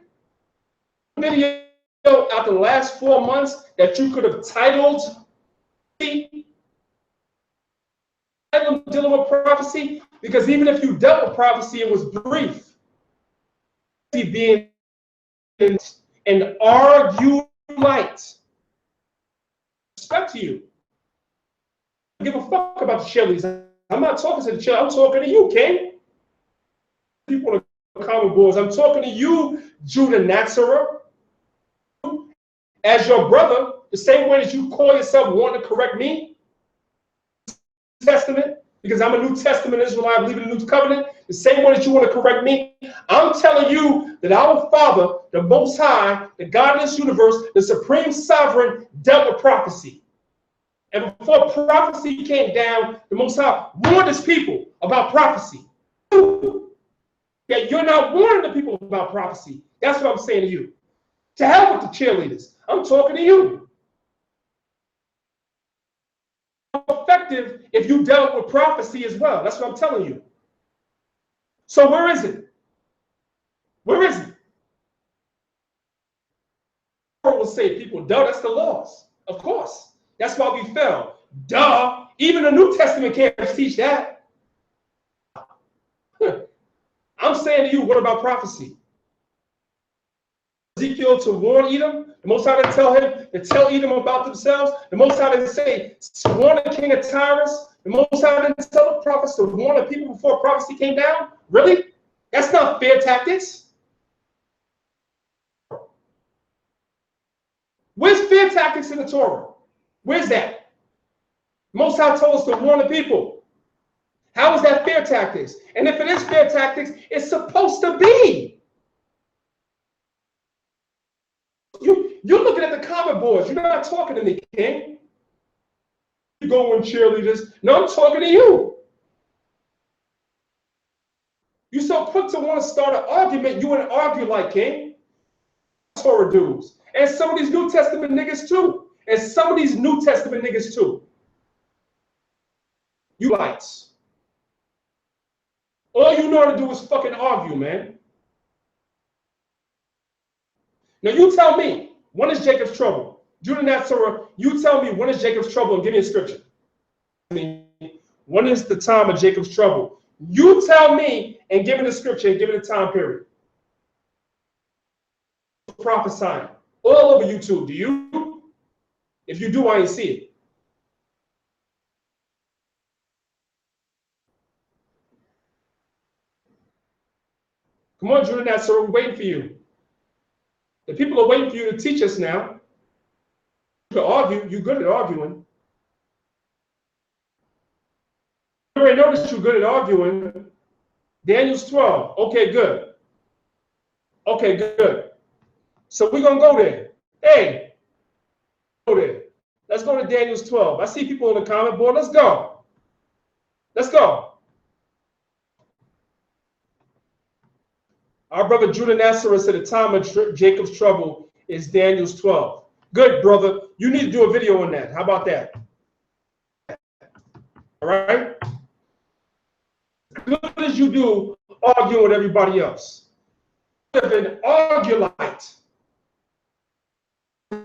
Video after the last 4 months that you could have titled dealing with prophecy, because even if you dealt with prophecy, it was brief. Being an argument. Respect to you. I don't give a fuck about the cheerleaders. I'm not talking to the cheerleaders. I'm talking to you, King. People on the common boards. I'm talking to you, Judah Natzarah, as your brother, the same way that you call yourself wanting to correct me. Testament, because I'm a New Testament Israelite, I believe in the New Covenant, the same way that you want to correct me. I'm telling you that our Father, the Most High, the God of this universe, the Supreme Sovereign, dealt with prophecy. And before prophecy came down, the Most High warned his people about prophecy. That you're not warning the people about prophecy. That's what I'm saying to you. To hell with the cheerleaders. I'm talking to you. Effective if you dealt with prophecy as well. That's what I'm telling you. So where is it? Where is it? I will say people, duh, that's the laws. Of course. That's why we fell. Duh. Even the New Testament can't teach that. I'm saying to you, what about prophecy? Ezekiel to warn Edom, the Most High to tell him, to tell Edom about themselves, the Most High to say, to warn the king of Tyrus, the Most High to tell the prophets to warn the people before prophecy came down? Really? That's not fair tactics. Where's fair tactics in the Torah? Where's that? Most High told us to warn the people. How is that fair tactics? And if it is fair tactics, it's supposed to be. You're looking at the comment boards. You're not talking to me, King. You going cheerleaders. No, I'm talking to you. You so quick to want to start an argument, you want to argue like King. Torah dudes. And some of these New Testament niggas too. And some of these New Testament niggas too. You lights. All you know how to do is fucking argue, man. Now you tell me, when is Jacob's trouble? Judah Natzarah, you tell me when is Jacob's trouble and give me a scripture. When is the time of Jacob's trouble? You tell me and give me the scripture and give me the time period. Prophesying all over YouTube. Do you? If you do, I ain't see it. Come on, Judah Natzarah, we're waiting for you. The people are waiting for you to teach us now. You can argue. You're good at arguing. You already noticed you're good at arguing. Daniel's 12. Okay, good. Okay, good. So we're going to go there. Hey, go there. Let's go to Daniel's 12. I see people on the comment board. Let's go. Let's go. Our brother Judah Natzarah said the time of Jacob's trouble is Daniel's 12. Good, brother. You need to do a video on that. How about that? All right? Good as you do arguing with everybody else. You have been argulite.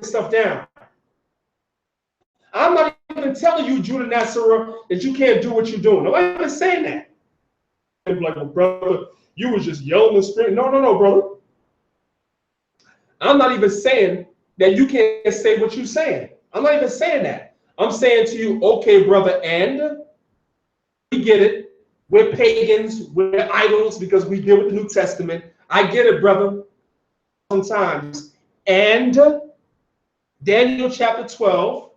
Stuff down. I'm not even telling you, Judah Natzarah, that you can't do what you're doing. Nobody's even saying that. I'm like, well, brother, you was just yelling and screaming. No, brother. I'm not even saying that you can't say what you're saying. I'm not even saying that. I'm saying to you, okay, brother, and we get it. We're pagans. We're idols because we deal with the New Testament. I get it, brother. Sometimes. And Daniel chapter 12,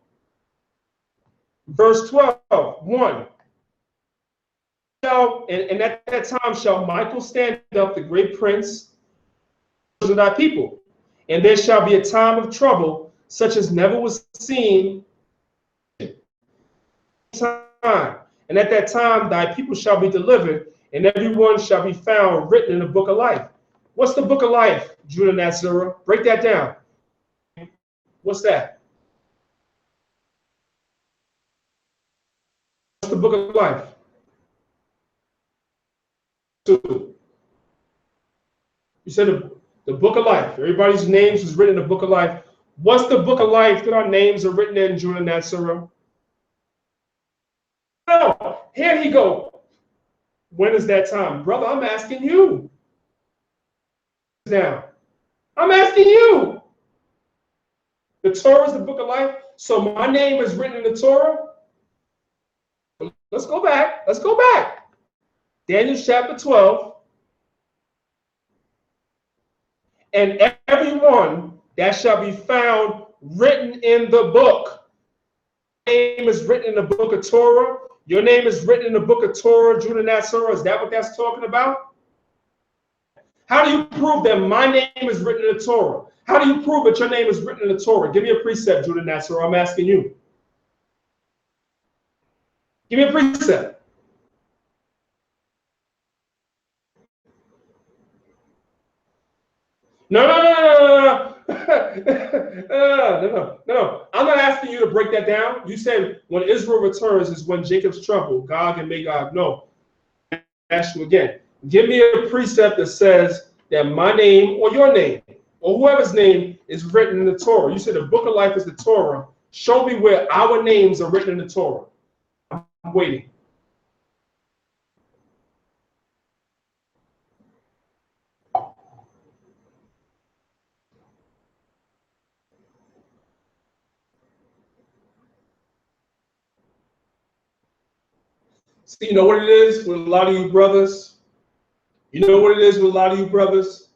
verse 12, 1. And at that time shall Michael stand up, the great prince of thy people. And there shall be a time of trouble, such as never was seen. And at that time thy people shall be delivered, and everyone shall be found written in the book of life. What's the book of life, Judah Natzarah? Break that down. What's that? book of life? 2. You said the book of life. Everybody's names was written in the book of life. What's the book of life that our names are written in, Judah Natzarah? No, here he go. When is that time? Brother, I'm asking you. Now, I'm asking you. The Torah is the book of life. So my name is written in the Torah. Let's go back. Let's go back. Daniel chapter 12. And everyone that shall be found written in the book. Your name is written in the book of Torah. Your name is written in the book of Torah, Judah Natzarah. Is that what that's talking about? How do you prove that my name is written in the Torah? How do you prove that your name is written in the Torah? Give me a precept, Judah Natzarah. I'm asking you. Give me a precept. No. No. I'm not asking you to break that down. You said when Israel returns is when Jacob's trouble, Gog and Magog. No. I ask you again. Give me a precept that says that my name or your name or whoever's name is written in the Torah. You said the book of life is the Torah. Show me where our names are written in the Torah. I'm waiting. See, you know what it is with a lot of you brothers? You know what it is with a lot of you brothers?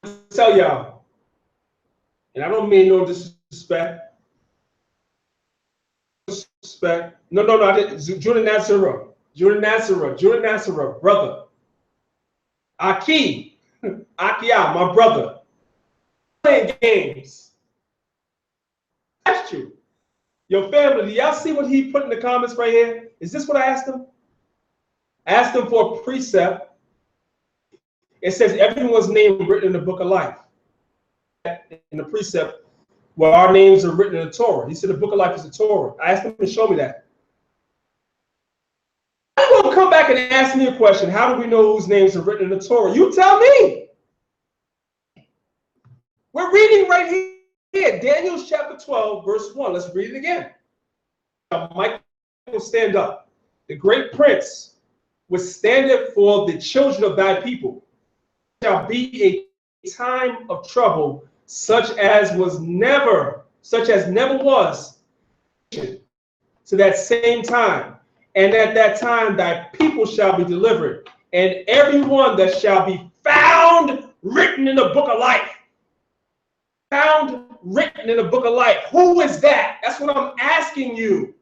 I'll tell y'all, and I don't mean no disrespect. No, I didn't. Judah Natzarah, brother. Akia, my brother. Playing games. That's true. Your family, do y'all see what he put in the comments right here? Is this what I asked him? I asked him for a precept. It says everyone's name written in the book of life. In the precept, where our names are written in the Torah. He said the book of life is the Torah. I asked him to show me that. I'm going to come back and ask me a question. How do we know whose names are written in the Torah? You tell me. We're reading right here. Daniel chapter 12, verse 1. Let's read it again. Michael will stand up. The great prince was standeth for the children of thy people. Shall be a time of trouble, such as never was to that same time. And at that time thy people shall be delivered, and everyone that shall be found written in the book of life. Found written in the book of life. Who is that? That's what I'm asking you.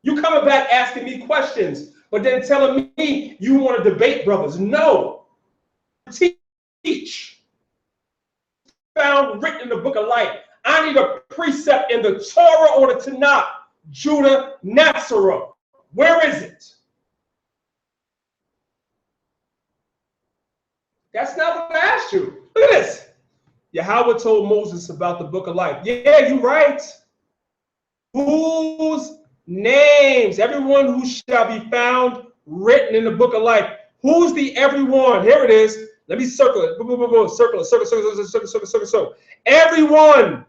You coming back asking me questions, but then telling me you want to debate, brothers. No. Teach. Found written in the book of life. I need a precept in the Torah or the Tanakh. Judah Natzarah. Where is it? That's not what I asked you. Look at this. Yahweh told Moses about the book of life. Yeah, you're right. Whose names? Everyone who shall be found written in the book of life. Who's the everyone? Here it is. Let me circle it. Circle. Everyone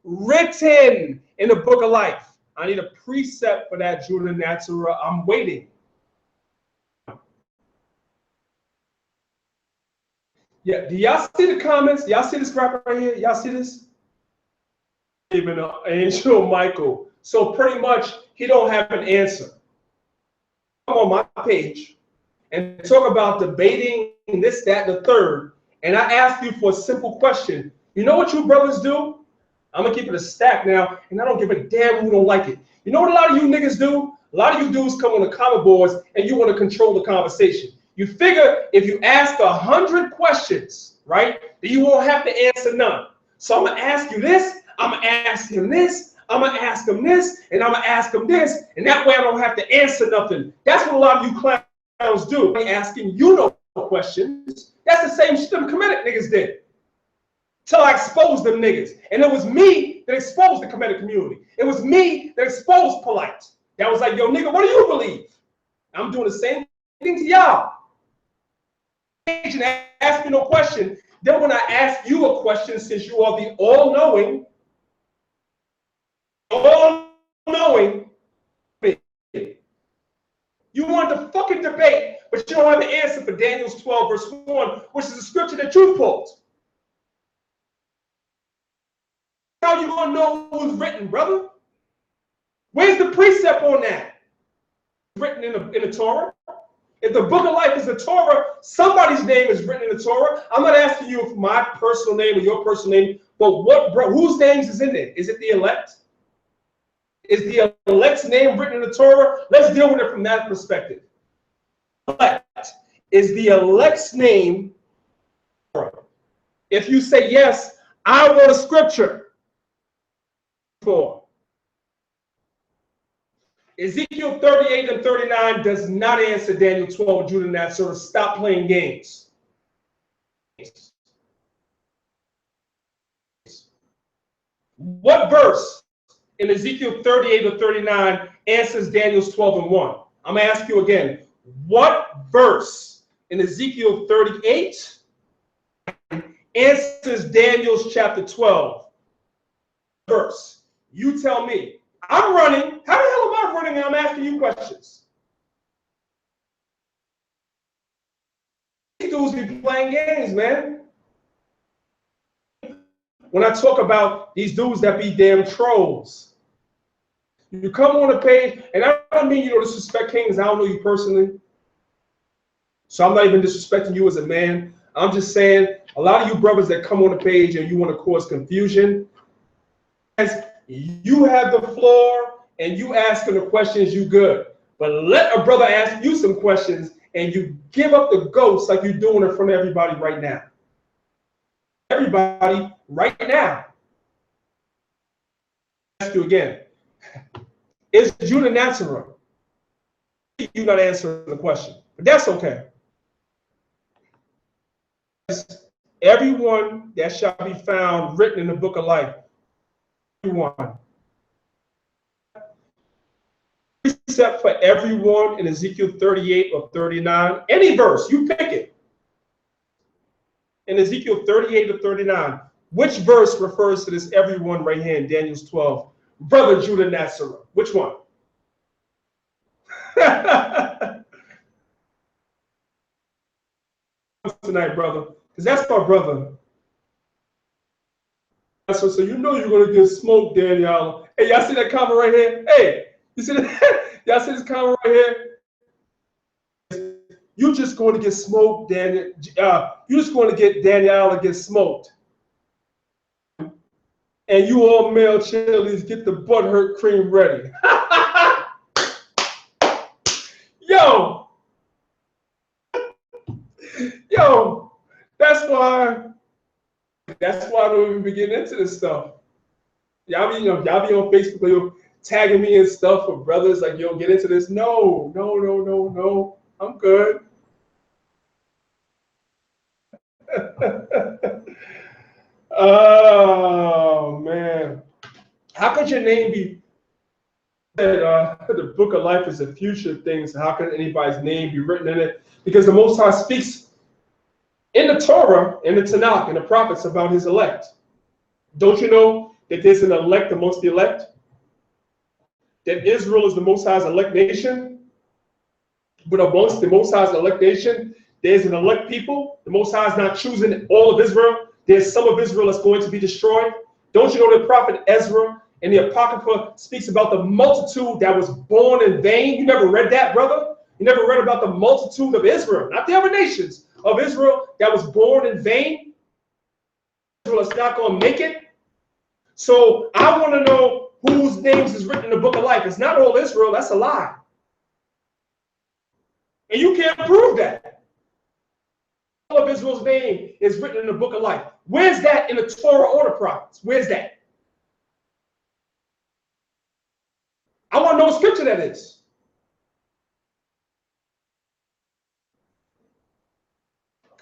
written in the book of life. I need a precept for that, Judah Natzarah. I'm waiting. Yeah, do y'all see the comments? Y'all see this graphic right here? Y'all see this? Even Angel Michael. So pretty much he don't have an answer. I'm on my page and talk about debating this, that, and the third. And I ask you for a simple question. You know what you brothers do? I'm gonna keep it a stack now, and I don't give a damn who don't like it. You know what a lot of you niggas do? A lot of you dudes come on the comment boards and you want to control the conversation. You figure if you ask 100 questions, right, then you won't have to answer none. So I'm gonna ask you this, I'm gonna ask him this, I'm gonna ask him this, and I'm gonna ask him this, and that way I don't have to answer nothing. That's what a lot of you clowns do. I'm asking you no questions. That's the same shit them Kemetic niggas did. Till I exposed them niggas. And it was me that exposed the Kemetic community. It was me that exposed Polite. That was like, yo, nigga, what do you believe? I'm doing the same thing to y'all. And ask me no question. Then when I ask you a question, since you are the all-knowing, you want to fucking debate, but you don't have the answer for Daniel 12, verse 1, which is the scripture that you pulled. How you gonna know who's written, brother? Where's the precept on that? Written in the Torah. If the book of life is the Torah, somebody's name is written in the Torah. I'm not asking you for my personal name or your personal name, but whose names is in there? Is it the elect? Is the elect's name written in the Torah? Let's deal with it from that perspective. Elect. Is the elect's name? If you say yes, I want a scripture. For Ezekiel 38 and 39 does not answer Daniel 12, Judah and Natzarah. Stop playing games. What verse in Ezekiel 38 or 39 answers Daniel's 12 and 1? I'm going to ask you again. What verse in Ezekiel 38 answers Daniel's chapter 12 verse? You tell me. I'm running. How the hell am I running and I'm asking you questions? These dudes be playing games, man. When I talk about these dudes that be damn trolls, you come on the page, and I don't mean you don't disrespect Kings. I don't know you personally. So I'm not even disrespecting you as a man. I'm just saying a lot of you brothers that come on the page and you want to cause confusion, as you have the floor and you asking the questions, you good. But let a brother ask you some questions and you give up the ghost like you're doing in front of everybody right now. Everybody right now. Ask you again. Is Judah Natzarah? You're not answering the question, but that's okay. Everyone that shall be found written in the book of life. Everyone. Precept for everyone in Ezekiel 38 or 39. Any verse, you pick it. In Ezekiel 38 or 39, which verse refers to this everyone right here in Daniel's 12? Brother Judah Natzarah. Which one? Tonight, brother, because that's my brother. So you know you're gonna get smoked, Danyaahla. Hey, y'all see that comment right here? Hey, you see that? Y'all see this comment right here? You just going to get smoked, Daniel. You just going to get Danyaahla get smoked. And you all male chilies get the butthurt cream ready. Yo, that's why when we be getting into this stuff. Y'all be on Facebook, you're tagging me and stuff for brothers like, yo, get into this. No. I'm good. Oh man. How could your name be the book of life is a future thing, so how can anybody's name be written in it? Because the Most High speaks in the Torah, in the Tanakh, in the prophets about his elect. Don't you know that there's an elect amongst the elect? That Israel is the Most High's elect nation? But amongst the Most High's elect nation, there's an elect people. The Most High is not choosing all of Israel. There's some of Israel that's going to be destroyed. Don't you know the prophet Ezra in the Apocrypha speaks about the multitude that was born in vain? You never read that, brother? You never read about the multitude of Israel, not the other nations of Israel that was born in vain? Israel is not going to make it. So I want to know whose names is written in the book of life. It's not all Israel. That's a lie. And you can't prove that. All of Israel's name is written in the book of life. Where's that in the Torah or the prophets? Where's that? I want to know what scripture that is.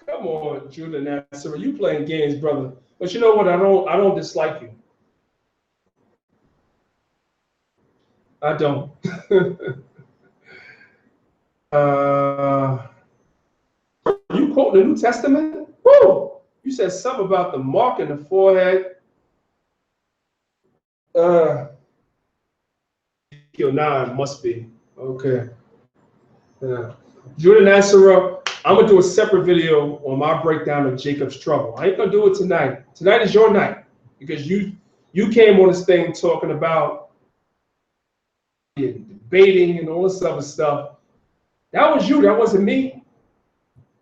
Come on, Judah Natzarah, you playing games, brother. But you know what? I don't dislike you. I don't. You quote the New Testament? Woo! You said something about the mark in the forehead. Ezekiel 9 must be. Okay. Judah Natzarah, I'm going to do a separate video on my breakdown of Jacob's trouble. I ain't going to do it tonight. Tonight is your night because you came on this thing talking about debating and all this other stuff. That was you. That wasn't me.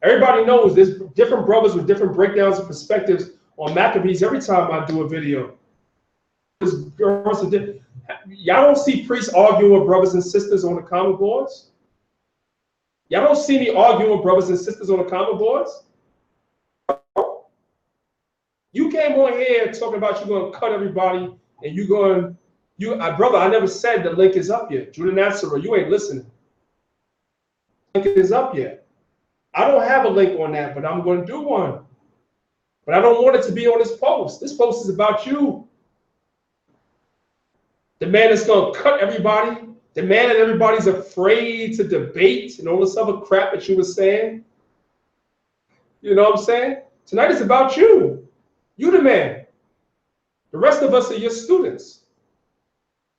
Everybody knows there's different brothers with different breakdowns and perspectives on Maccabees every time I do a video. Y'all don't see priests arguing with brothers and sisters on the common boards? Y'all don't see me arguing with brothers and sisters on the common boards? You came on here talking about you're going to cut everybody and brother, I never said the link is up yet. Judah Natzarah, you ain't listening. The link is up yet. I don't have a link on that, but I'm going to do one. But I don't want it to be on this post. This post is about you. The man that's going to cut everybody. The man that everybody's afraid to debate and all this other crap that you were saying. You know what I'm saying? Tonight is about you. You the man. The rest of us are your students.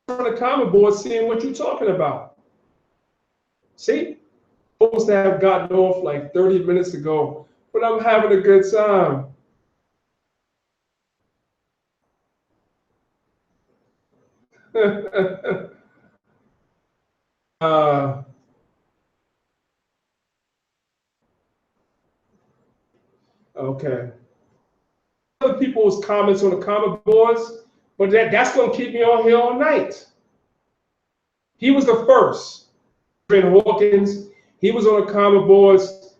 On the common board seeing what you're talking about. See? Supposed to have gotten off like 30 minutes ago, but I'm having a good time. Okay. Other people's comments on the comment boards, but that's going to keep me on here all night. He was the first. Ben Hawkins, he was on the comment boards,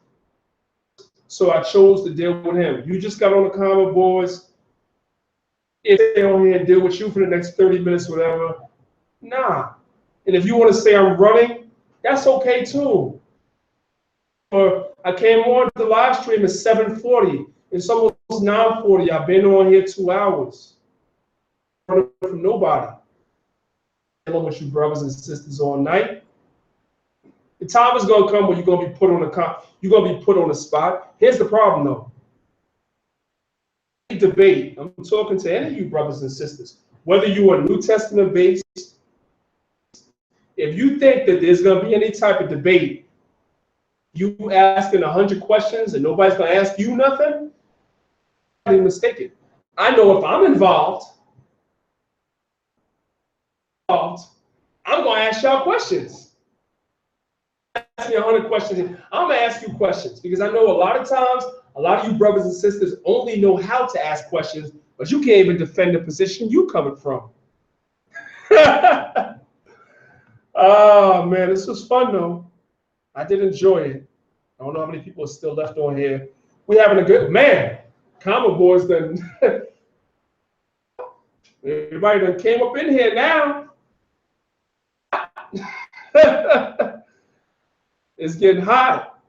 so I chose to deal with him. You just got on the comment boards. If they on here and deal with you for the next 30 minutes, whatever, nah. And if you want to say I'm running, that's okay too. Or I came on the live stream at 7:40. It's almost 9:40. I've been on here 2 hours. Running from nobody. Dealing with you brothers and sisters all night. The time is gonna come when you're gonna be put on the spot. Here's the problem though. Debate. I'm talking to any of you brothers and sisters, whether you are New Testament based. If you think that there's gonna be any type of debate, you asking 100 questions and nobody's gonna ask you nothing, you're mistaken. I know if I'm involved, I'm gonna ask y'all questions. Ask me 100 questions. I'm gonna ask you questions because I know a lot of times, a lot of you brothers and sisters only know how to ask questions, but you can't even defend the position you coming from. Oh man, this was fun though. I did enjoy it. I don't know how many people are still left on here. We're having a good man. Common boys done. Everybody done came up in here now. It's getting hot.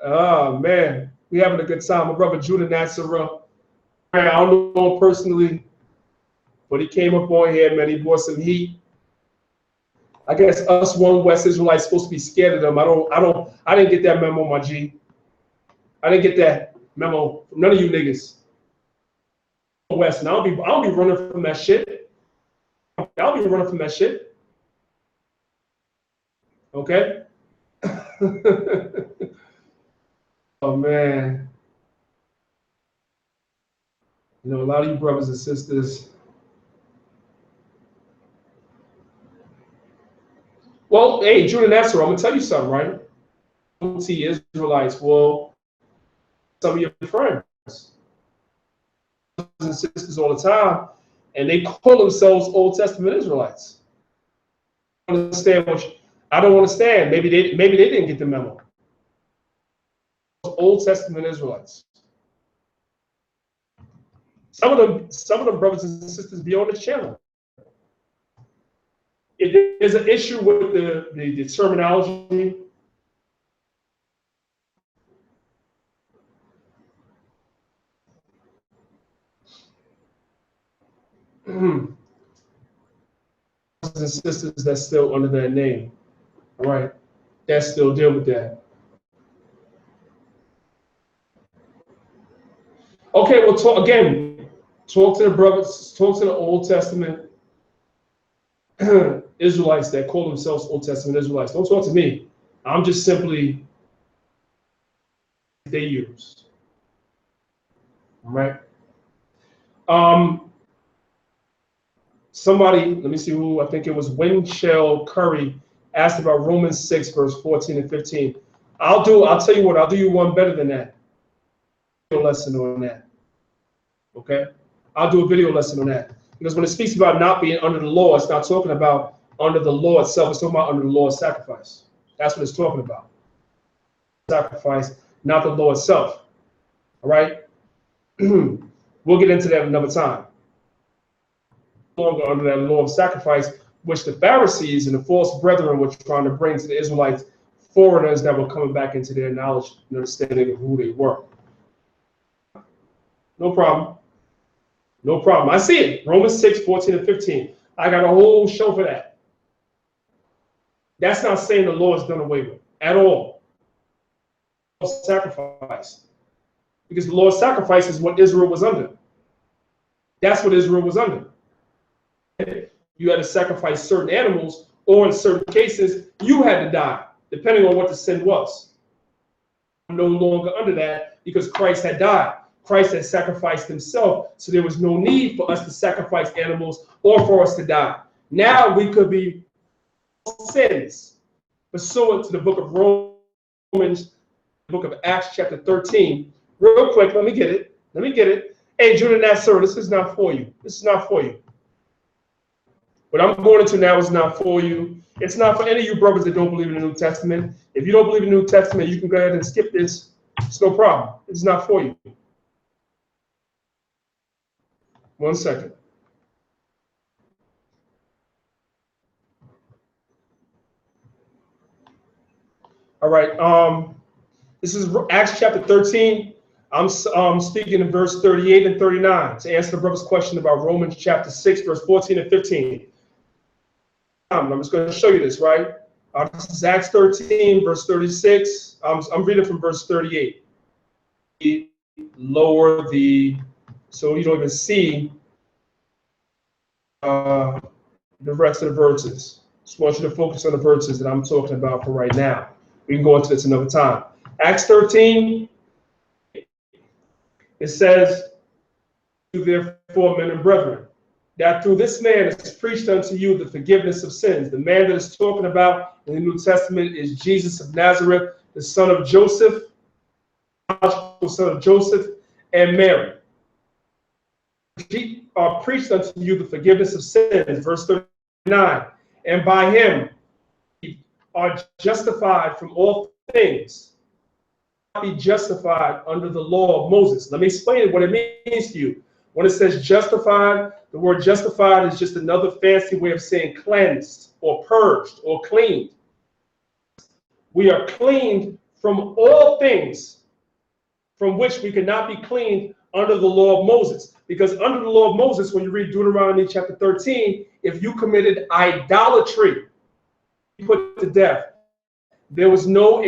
Oh man, we having a good time. My brother Judah Natzarah. I don't know him personally, but he came up on here, man. He brought some heat. I guess us one West Israelites supposed to be scared of them. I didn't get that memo, my G. I didn't get that memo from none of you niggas. West, and I'll be running from that shit. I'll be running from that shit. Okay? Oh man. You know, a lot of you brothers and sisters. Well, hey, Judah Natzarah, I'm gonna tell you something, right? See Israelites, well, some of your friends and sisters all the time, and they call themselves Old Testament Israelites. I don't understand I don't understand. Maybe they didn't get the memo. Old Testament Israelites. Some of them brothers and sisters be on this channel. If there's an issue with the terminology, and sisters that's still under that name. All right, that still deal with that. Okay, we'll talk again. Talk to the brothers, talk to the Old Testament Israelites that call themselves Old Testament Israelites. Don't talk to me. I'm just simply they use. All right. Somebody, let me see who, I think it was Winchell Curry, asked about Romans 6, verse 14 and 15. I'll tell you what, I'll do you one better than that. Video lesson on that. Okay? I'll do a video lesson on that. Because when it speaks about not being under the law, it's not talking about under the law itself, it's talking about under the law of sacrifice. That's what it's talking about. Sacrifice, not the law itself. All right? We'll get into that another time. Longer under that law of sacrifice, which the Pharisees and the false brethren were trying to bring to the Israelites, foreigners that were coming back into their knowledge and understanding of who they were. No problem. No problem. I see it. Romans 6, 14 and 15. I got a whole show for that. That's not saying the law is done away with at all. Sacrifice. Because the law of sacrifice is what Israel was under. That's what Israel was under. You had to sacrifice certain animals, or in certain cases, you had to die, depending on what the sin was. I'm no longer under that because Christ had died. Christ had sacrificed himself, so there was no need for us to sacrifice animals or for us to die. Now we could be sins pursuant to the book of Romans, the book of Acts chapter 13. Real quick, let me get it. Let me get it. Hey, Judah Natzarah, this is not for you. This is not for you. What I'm going into now is not for you. It's not for any of you brothers that don't believe in the New Testament. If you don't believe in the New Testament, you can go ahead and skip this. It's no problem. It's not for you. 1 second. All right. This is Acts chapter 13. I'm speaking in verse 38 and 39 to answer the brother's question about Romans chapter 6, verse 14 and 15. I'm just going to show you this, right? This is Acts 13, verse 36. I'm reading from verse 38. Lower so you don't even see the rest of the verses. Just want you to focus on the verses that I'm talking about for right now. We can go into this another time. Acts 13, it says, therefore, men and brethren, that through this man is preached unto you the forgiveness of sins. The man that is talking about in the New Testament is Jesus of Nazareth, the son of Joseph, and Mary. He preached unto you the forgiveness of sins, verse 39. And by him are justified from all things. Be justified under the law of Moses. Let me explain what it means to you. When it says justified, the word justified is just another fancy way of saying cleansed or purged or cleaned. We are cleaned from all things from which we could not be cleaned under the law of Moses. Because under the law of Moses, when you read Deuteronomy chapter 13, if you committed idolatry, you put to death. There was no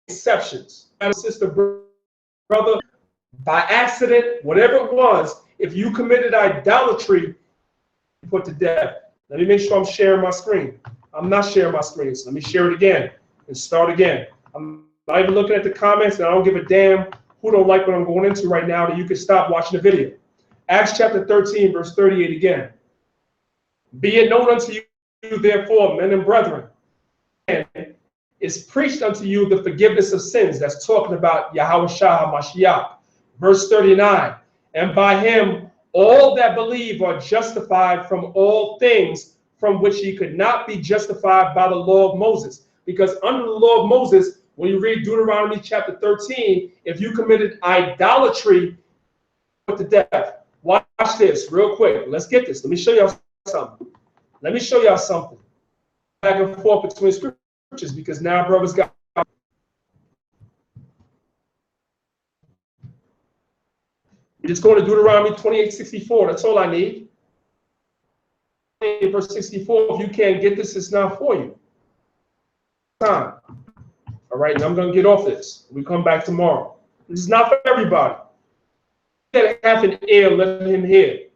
exceptions. Sister, brother, by accident, whatever it was, if you committed idolatry, you put to death. Let me make sure I'm sharing my screen. I'm not sharing my screen, so let me share it again and start again. I'm not even looking at the comments, and I don't give a damn who don't like what I'm going into right now, that you can stop watching the video. Acts chapter 13, verse 38 again. Be it known unto you, therefore, men and brethren, is preached unto you the forgiveness of sins. That's talking about Yahweh Shah HaMashiach. Verse 39, and by him all that believe are justified from all things from which ye could not be justified by the law of Moses. Because under the law of Moses, when you read Deuteronomy chapter 13, if you committed idolatry, put to death. Watch this real quick. Let's get this. Let me show y'all something. Let me show y'all something. Back and forth between scriptures, because now brothers got. Just go to Deuteronomy 28:64. That's all I need. verse 64, if you can't get this, it's not for you. Time. All right, and I'm going to get off this. We come back tomorrow. This is not for everybody. That half an ear, let him hear.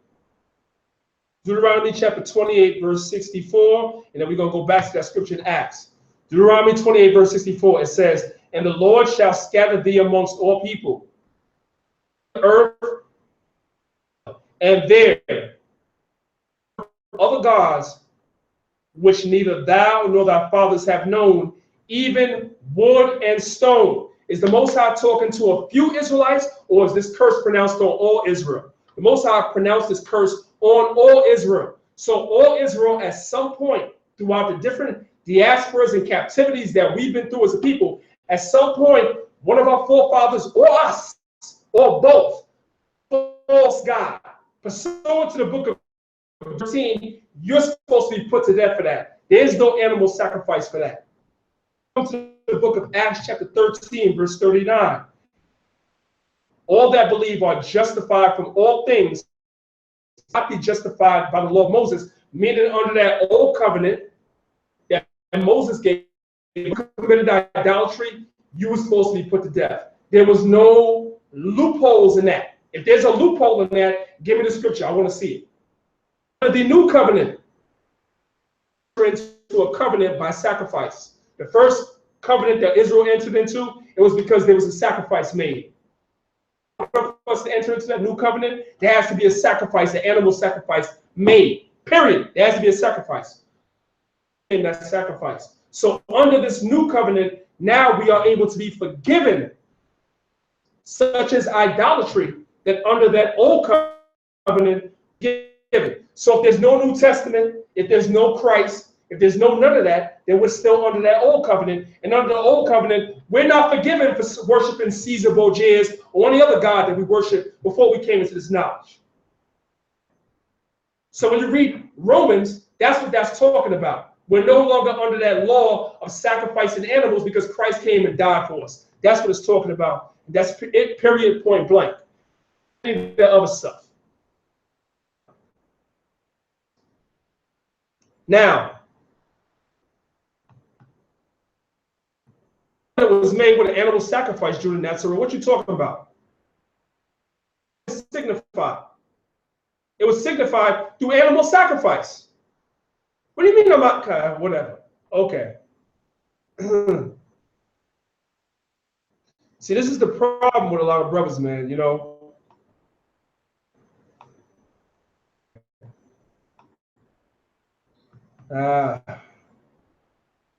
Deuteronomy chapter 28, verse 64, and then we're going to go back to that scripture in Acts. Deuteronomy 28, verse 64, it says, and the Lord shall scatter thee amongst all people, earth, and there other gods which neither thou nor thy fathers have known, even wood and stone. Is the Most High talking to a few Israelites, or is this curse pronounced on all Israel? The Most High pronounced this curse on all Israel. So all Israel at some point throughout the different diasporas and captivities that we've been through as a people, at some point, one of our forefathers or us, or both, false God, pursuant to the book of 13, you're supposed to be put to death for that. There's no animal sacrifice for that. Come to the book of Acts chapter 13, verse 39. All that believe are justified from all things, not be justified by the law of Moses, meaning under that old covenant that Moses gave, if you committed idolatry, you were supposed to be put to death. There was no loopholes in that. If there's a loophole in that, give me the scripture. I want to see it. Under the new covenant, into a covenant by sacrifice. The first covenant that Israel entered into, it was because there was a sacrifice made. For us to enter into that new covenant, there has to be a sacrifice, an animal sacrifice made. Period. There has to be a sacrifice. And that sacrifice. So under this new covenant, now we are able to be forgiven, such as idolatry, that under that old covenant given. So if there's no New Testament, if there's no Christ, if there's no none of that, then we're still under that old covenant. And under the old covenant, we're not forgiven for worshiping Caesar Borgias or any other god that we worshiped before we came into this knowledge. So when you read Romans, that's what that's talking about. We're no longer under that law of sacrificing animals because Christ came and died for us. That's what it's talking about. That's it, period, point blank. The other stuff. Now, it was made with an animal sacrifice during Natzarah. What you talking about? It signified. It was signified through animal sacrifice. What do you mean about whatever? Okay. See, this is the problem with a lot of brothers, man. You know.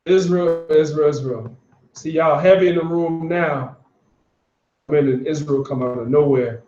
Israel. See, y'all heavy in the room now. When Israel come out of nowhere.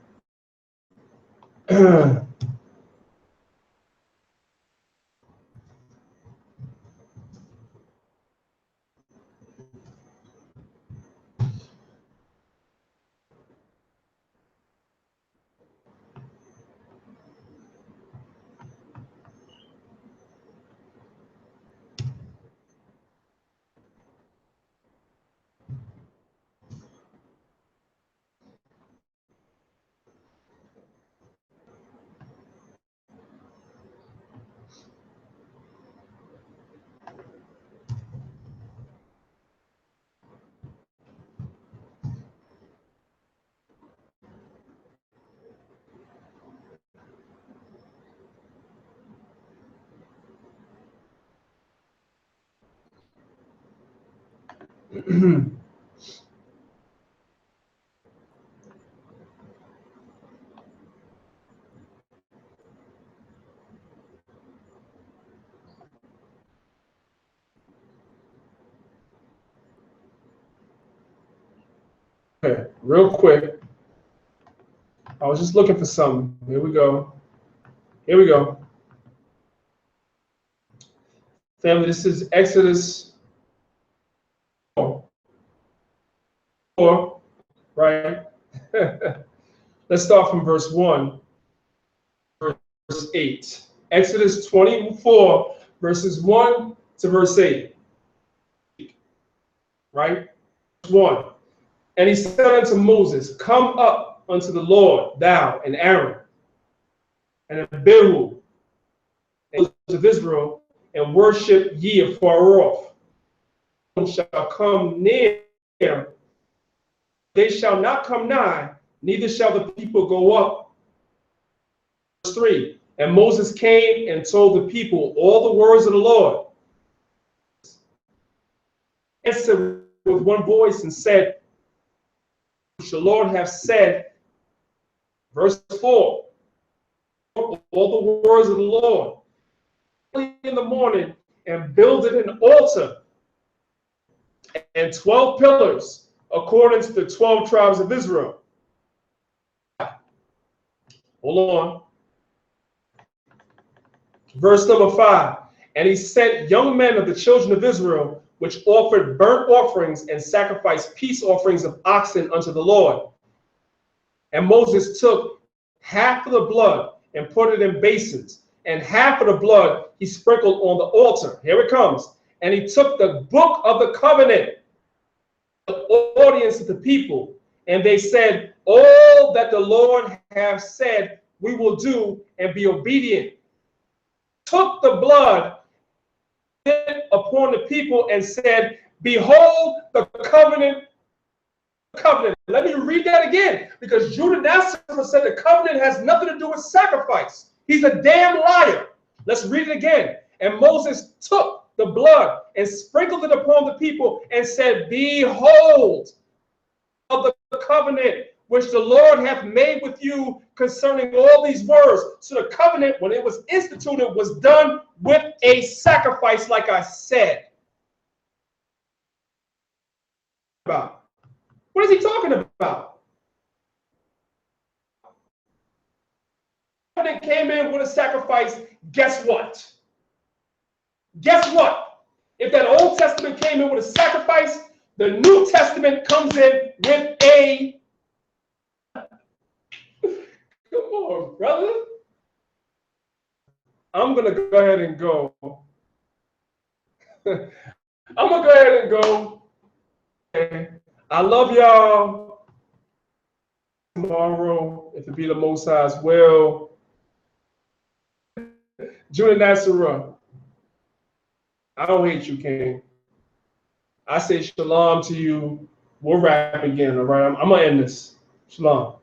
Okay, real quick. I was just looking for something. Here we go. Here we go. Family, this is Exodus 4, right? Let's start from verse 1, verse 8. Exodus 24, verses 1 to verse 8. Right? 1. And he said unto Moses, come up unto the Lord, thou and Aaron, and Abihu, and of Israel, and worship ye afar off. Shall come near, they shall not come nigh, neither shall the people go up. Verse 3. And Moses came and told the people all the words of the Lord. Answered with one voice and said, the Lord have said, verse 4, all the words of the Lord in the morning, and builded an altar and 12 pillars according to the 12 tribes of Israel. Hold on. Verse number 5. And he sent young men of the children of Israel, which offered burnt offerings and sacrificed peace offerings of oxen unto the Lord. And Moses took half of the blood and put it in basins, and half of the blood he sprinkled on the altar. Here it comes. And he took the book of the covenant, the audience of the people, and they said, all that the Lord have said we will do, and be obedient. Took the blood upon the people and said, behold the covenant. Let me read that again, because Judah Natzarah said the covenant has nothing to do with sacrifice. He's a damn liar. Let's read it again. And Moses took the blood and sprinkled it upon the people and said, behold of the covenant which the Lord hath made with you concerning all these words. So the covenant, when it was instituted, was done with a sacrifice, like I said. What is he talking about? The covenant came in with a sacrifice. Guess what? Guess what? If that Old Testament came in with a sacrifice, the New Testament comes in with a... Come on, brother. I'm going to go ahead and go. I'm going to go ahead and go. I love y'all. Tomorrow, if it be the Most High's will. Judah Natzarah. I don't hate you, King. I say shalom to you. We'll wrap again, all right? I'm going to end this. Shalom.